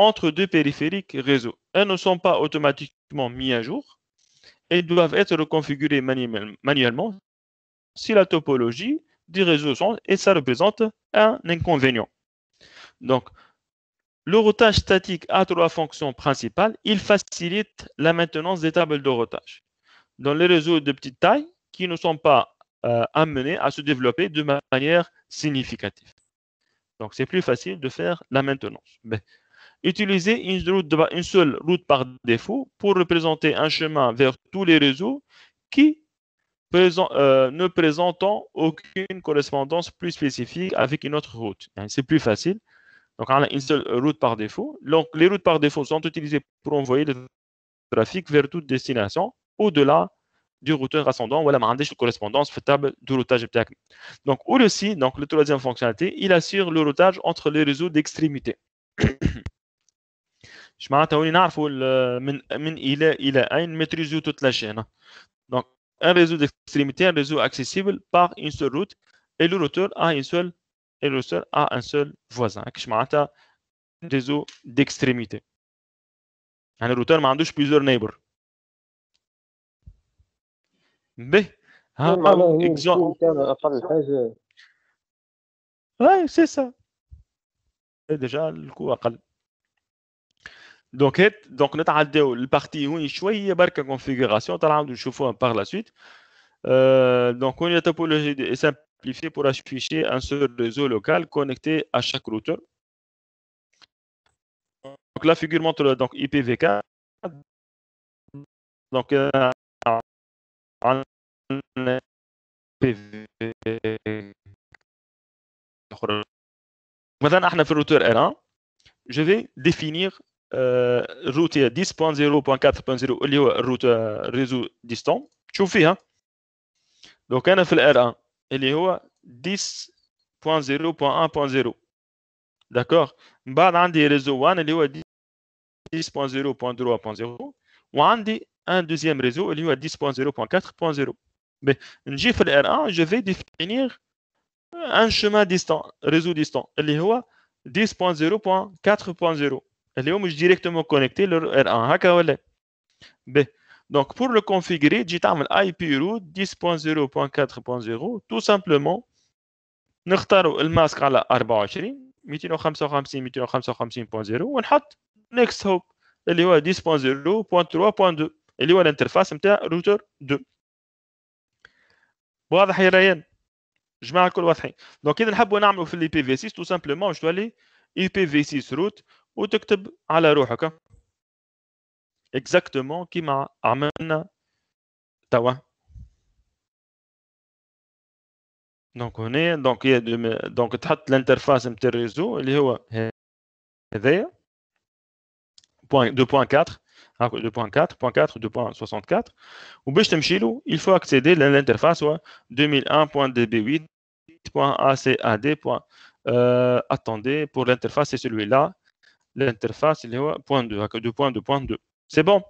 entre deux périphériques réseaux. Elles ne sont pas automatiquement mises à jour. Elles doivent être reconfigurées manuellement si la topologie du réseau change et ça représente un inconvénient. Donc, le routage statique a 3 fonctions principales. Il facilite la maintenance des tables de routage dans les réseaux de petite taille qui ne sont pas amenés à se développer de manière significative. Donc, c'est plus facile de faire la maintenance. Mais, utiliser une seule route par défaut pour représenter un chemin vers tous les réseaux qui ne présentant aucune correspondance plus spécifique avec une autre route. C'est plus facile. Donc, on a une seule route par défaut. Donc, les routes par défaut sont utilisées pour envoyer le trafic vers toute destination au-delà du routeur ascendant ou la correspondance في table du routage بتاعك. Donc, aussi, donc, la troisième fonctionnalité, il assure le routage entre les réseaux d'extrémité. Je m'attends à من إلى أين maîtriser toute la chaîne. Donc, un réseau d'extrémité, un réseau accessible par une seule route et le routeur a un seul voisin. Je m'attends réseau d'extrémité. Un routeur ما عندوش plusieurs neighbors. به اقل حاجه. ouais c'est ça. déjà الكو اقل. donc نتعداو البارتي وين شويه بركه configuration طلعوا نشوفوها par la suite. Donc on a la topologie est simplifiée pour afficher un seul réseau local connecté à chaque routeur. Donc la figure montre donc IPv4. Donc IPv4 اخرى. مثلا احنا في الروتور R1 je vais définir الروت هي 10.0.4.0 اللي هو الروت ريزو ديستون. تشوف فيها لو كان في الار 1 اللي هو 10.0.1.0 داكور. من بعد عندي ريزو 1 اللي هو 10.0.3.0 وعندي ان دوزيام ريزو اللي هو 10.0.4.0. نجي في الار 1 je vais définir un chemin distant réseau distant اللي هو 10.0.4.0 اللي هو مش directement connecté لل R1 هكا ولا ب. donc pour le configurer تجي تعمل IP route 10.0.4.0 tout simplement نختاروا الماسك على 24 255 255.0 ونحط next hop اللي هو 10.0.3.2 اللي هو الانترفاس نتاع روتر 2. واضح يا ريان؟ جماعه الكل واضحين. دونك اذا نحبوا نعملوا في الاي بي في 6 تو سامبلومون واش تولي اي بي في 6 روت وتكتب على روحك اكزاكتومون كيما عملنا توا. دونك هنا دونك تحط الانترفاس نتاع الريزو اللي هو هذايا بوين 2.4 هاكو 2.4.4 2.64 وباش تمشي له il faut accéder l'interface هو 2001.db8.acad. Attendez, pour l'interface c'est celui-là. L'interface اللي هو .2 2.2.2 c'est bon.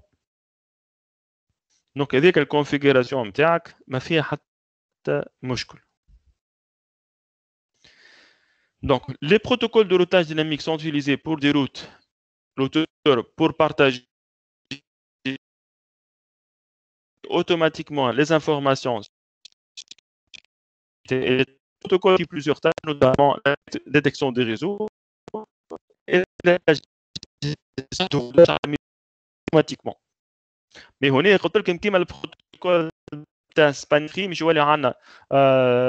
donc هذيك الكونفيغوراسيون نتاعك ما فيها حتى مشكل. donc les protocoles de routage dynamique sont utilisés pour des routeurs pour partager automatiquement les informations et les protocoles qui plusieurs tâches, notamment la détection des réseaux et la gestion automatiquement. mais هنا قلت لكم كيما البروتوكول تاع سبانيخي مش يولي عندنا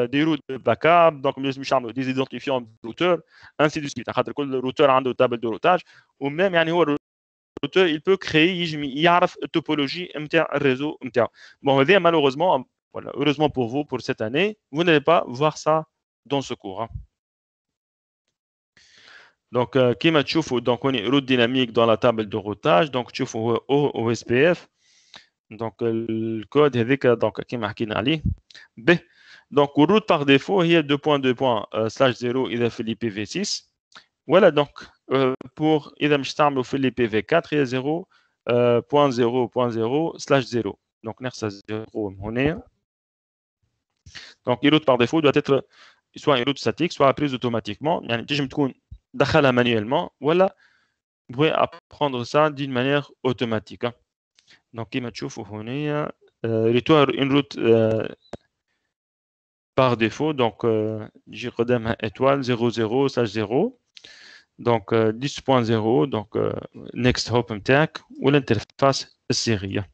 دي روت باك اب دونك مش نعملوا دي ايدنتيفيون روتور انسي دو سويت خاطر كل روتور عنده تابل دو روتاج وميم يعني هو الروتور il peut créer يجم يعرف التوبولوجي نتاع الريزو نتاعو. بون هذا malheureusement voilà heureusement pour vous pour cette année vous n'allez pas voir ça dans ce cours hein. donc كيما تشوفوا donc on est route dynamique dans la table de routage donc تشوفوا OSPF donc le code هذيك donc كيما حكينا عليه ب. donc الروت par défaut هي 2.2./0 اذا في الاي بي في 6 voilà donc pour اذا مش تعملوا في الاي بي في 4 هي 0.0.0/0 donc نخسر 0 هنا. donc الروت par défaut doit être soit une route statique soit prise automatiquement يعني تنجم تكون دخلها manuellement ولا vous pouvez apprendre ça d'une manière automatique. donc كيما تشوفوا هنا une route par défaut donc يجي قدامها étoile 00/0 donc 10.0 donc next hop نتاعك والانترفاس السريه.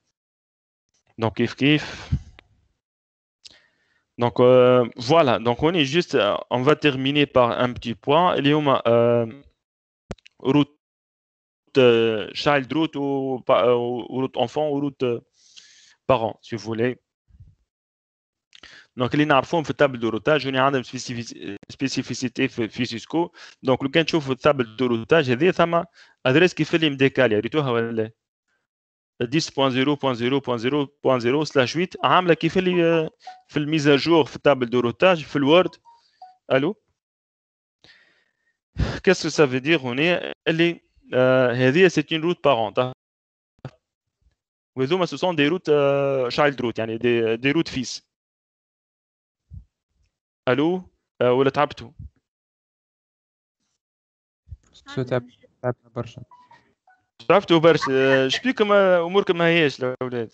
donc كيف donc voilà donc on est juste on va terminer par un petit point اللي هما route child route ou route enfant ou route parent si vous voulez. donc اللي نعرفوهم في التابل دو روتاج هنا عندهم سبيسيفيسيتي في سيسكو. donc لو كان تشوفوا التابل دو روتاج هذه ثم ادريس كيف اللي مديكالي ريتوها ولا 10.0.0.0.0/8 عامله كيف اللي في الميزاجور في التابل دو روتاج في الوورد. الو qu'est-ce que ça veut dire هنا اللي هذه c'est une route parente وهذوما ce sont des routes child route يعني des routes fils. الو ولا تعبتوا؟ تعبنا برشا. تعبتوا برشا شبيكم اموركم ما هياش الاولاد؟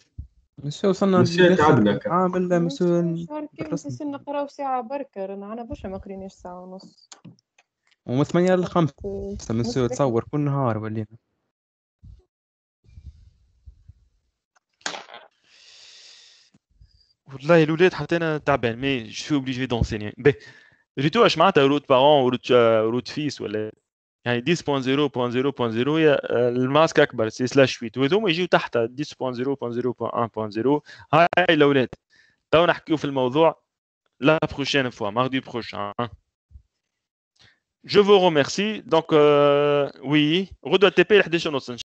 مسيو وصلنا تعبنا عامل مسيو بس نقراو ساعة بركة انا برشا ما قريناش ساعة ونص ومن 8 ل 5 مسيو تصور كل نهار ولينا. والله الاولاد حتى انا تعبان مي جو اوبليجي دونسيني. ريتو اش معناتها روت بارون روت فيس ولا يعني 10.0.0.0 هي الماسك اكبر سي سلاش 8 وهذوما يجيو تحت 10.0.0.1.0. هاي الاولاد تو نحكيو في الموضوع لا بروشين فوا ماردي بروشان. جو فو روميرسي دونك وي غدوه تي بي 11:30